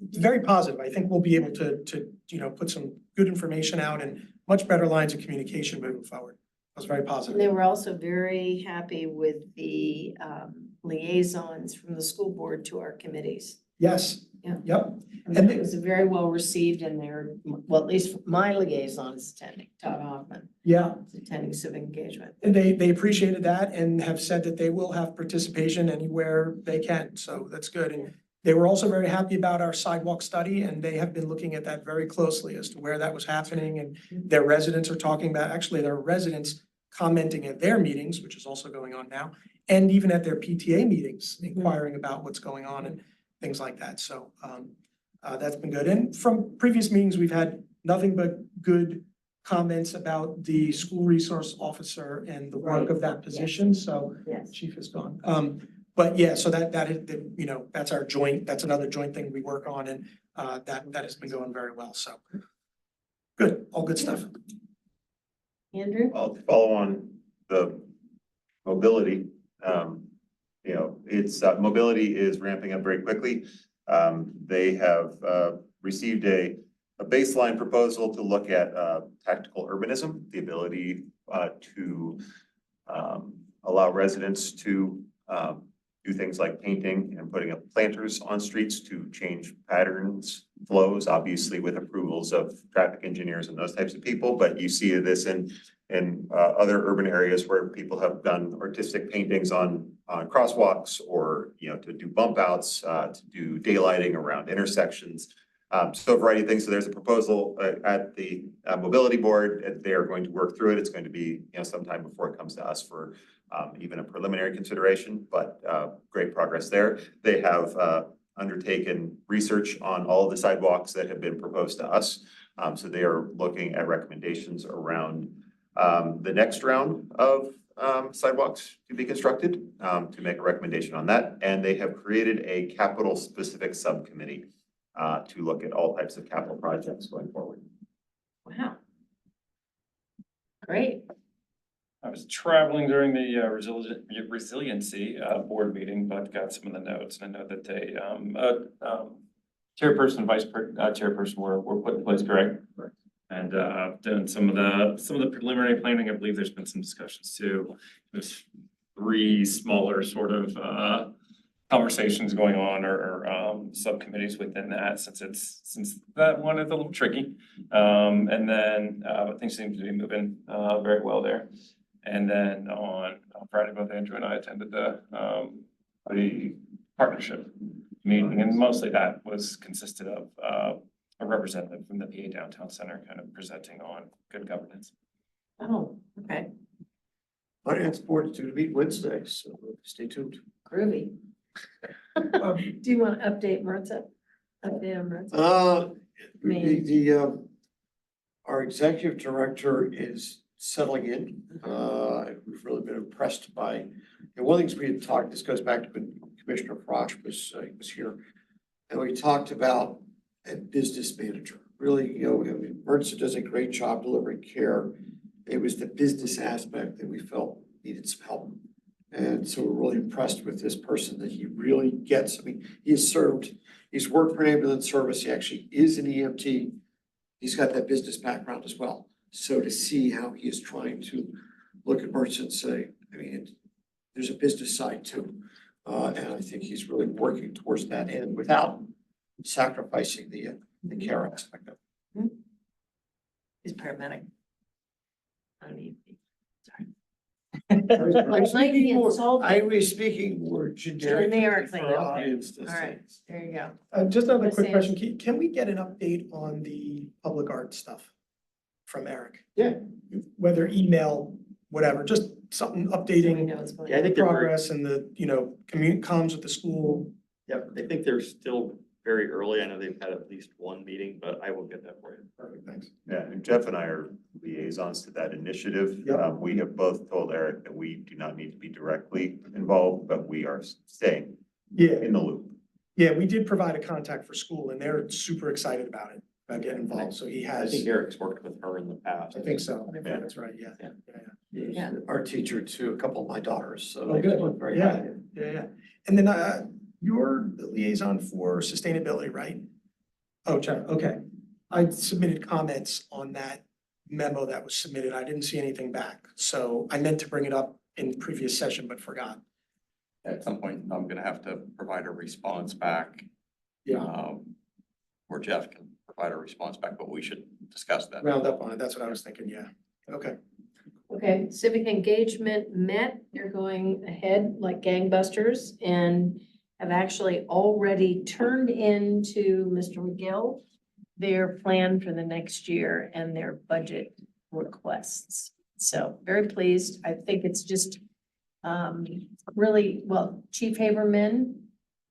S7: it's very positive. I think we'll be able to, you know, put some good information out and much better lines of communication moving forward. I was very
S1: And
S7: positive.
S1: they were also very happy with the liaisons from the school board to our committees.
S7: Yes.
S1: Yeah.
S7: Yep.
S1: And it was very well received and they're, well, at least my liaison is attending, Todd Hoffman,
S7: Yeah.
S1: is attending civic engagement.
S7: And they appreciated that and have said that they will have participation anywhere they can. So that's good. And they were also very happy about our sidewalk study and they have been looking at that very closely as to where that was happening. And their residents are talking about, actually their residents commenting at their meetings, which is also going on now, and even at their PTA meetings, inquiring about what's going on and things like that. So that's been good. And from previous meetings, we've had nothing but good comments about the school resource officer and the work of that position. So
S1: Yes.
S7: chief is gone. But yeah, so that is, you know, that's our joint, that's another joint thing we work on and that has been going very well. So good, all good stuff.
S1: Andrew?
S8: Well, to follow on the mobility, you know, it's, mobility is ramping up very quickly. They have, received a baseline proposal to look at, tactical urbanism, the ability, to, allow residents to, do things like painting and putting up planters on streets to change patterns, flows, obviously with approvals of traffic engineers and those types of people. But you see this in other urban areas where people have done artistic paintings on crosswalks or, you know, to do bump outs, to do daylighting around intersections. So a variety of things. So there's a proposal at the mobility board. They are going to work through it. It's going to be, you know, sometime before it comes to us for even a preliminary consideration, but great progress there. They have undertaken research on all of the sidewalks that have been proposed to us. So they are looking at recommendations around the next round of sidewalks to be constructed, to make a recommendation on that. And they have created a capital specific subcommittee to look at all types of capital projects going forward.
S1: Wow. Great.
S12: I was traveling during the resiliency board meeting, but got some of the notes. And I know that they chairperson, chairperson were put in place, correct? Correct. And, doing some of the preliminary planning, I believe there's been some discussions too. There's 3 smaller sort of, conversations going on or subcommittees within that since that one is a little tricky. And then, but things seem to be moving, very well there. And then on Friday, both Andrew and I attended the partnership meeting, and mostly that consisted of a representative from the PA Downtown Center kind of presenting on good governance.
S1: Oh, okay,
S6: Finance board is due to meet Wednesday, so stay tuned.
S1: groovy. Do you want to update Martha? Update on Martha?
S6: Our executive director is settling in. We've really been impressed by, and one of the things we had talked, this goes back to when Commissioner Frosch was here. And we talked about a business manager, really, Mertza does a great job delivering care. It was the business aspect that we felt needed some help. And so we're really impressed with this person that he really gets. I mean, he's worked for an ambulance service. He actually is an EMT. He's got that business background as well. So to see how he is trying to look at Mertza and say, I mean, there's a business side too. And I think he's really working towards that end without sacrificing the care aspect of it.
S1: He's paramedic. I don't need. Sorry.
S6: I was speaking more generically
S1: Generically,
S6: for our
S1: okay.
S6: audience to
S1: All right,
S6: say.
S1: there you go.
S7: Just another
S1: Miss
S7: quick
S1: Sanders.
S7: question. Can we get an update on the public art stuff from Eric?
S6: Yeah.
S7: Whether email, whatever, just something
S1: So we
S7: updating
S1: know what's going
S2: Yeah, I
S1: on.
S2: think they're very,
S7: progress and the, comms with the school.
S2: yep, I think they're still very early. I know they've had at least one meeting, but I will get that for you.
S7: Perfect, thanks.
S8: Yeah, and Jeff and I are liaisons to that initiative.
S7: Yep.
S8: We have both told Eric that we do not need to be directly involved, but we are staying
S7: Yeah,
S8: in the loop.
S7: yeah, we did provide a contact for school and they're super excited about it, about getting involved. So he
S2: I
S7: has,
S2: think Eric's worked with her in the past.
S7: I think so. I think
S2: Yeah.
S7: that's right, yeah.
S2: Yeah.
S1: Yeah.
S6: Our teacher too, a couple of my daughters, so.
S7: Oh, good.
S6: look very
S7: Yeah.
S6: happy.
S7: Yeah. And then, you're the liaison for sustainability, right? Oh, Jeff, okay. I submitted comments on that memo that was submitted. I didn't see anything back. So I meant to bring it up in previous session, but forgot.
S11: At some point, I'm gonna have to provide a response back. Or Jeff can provide a response back, but we should discuss that.
S7: Round up on it. That's what I was thinking, yeah. Okay.
S1: Okay, civic engagement met, they're going ahead like gangbusters and have actually already turned into Mr. McGill their plan for the next year and their budget requests. So very pleased. I think it's just really, well, Chief Haberman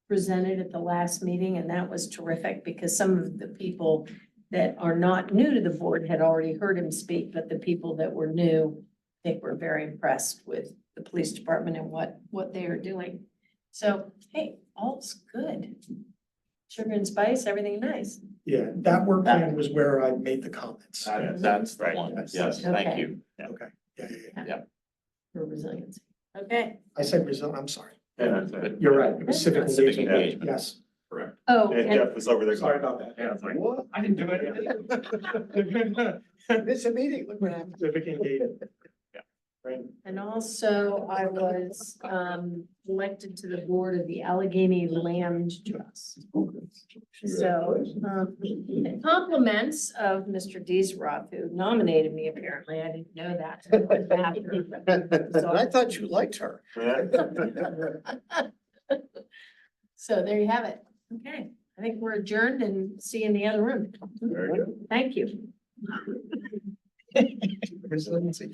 S1: presented at the last meeting and that was terrific because some of the people that are not new to the board had already heard him speak, but the people that were new, I think were very impressed with the police department and what they are doing. So, hey, all's good. Sugar and spice, everything nice.
S7: Yeah, that work plan was where I made the comments.
S2: That's
S8: Right.
S2: one.
S7: Yes.
S2: Yes, thank
S1: Okay.
S2: you.
S7: Okay, yeah.
S1: For resiliency. Okay.
S7: I said resilient, I'm sorry.
S2: Yeah, that's it.
S7: You're right. It was civic
S2: Civic
S7: engagement.
S2: engagement.
S7: Yes.
S2: Correct.
S1: Oh,
S8: And
S1: and
S8: Jeff was over there.
S7: Sorry about that.
S2: Yeah, it's like,
S6: What?
S2: I didn't do it.
S6: Miss a meeting, look what happened.
S7: Civic engagement.
S2: Yeah.
S7: Right.
S1: And also I was elected to the board of the Allegheny Land Trust. So, the compliments of Mr. Deesroth, who nominated me apparently, I didn't know that.
S6: And I thought you liked her.
S1: So there you have it. Okay, I think we're adjourned and see you in the other room.
S8: Very good.
S1: Thank you.
S7: Resiliency.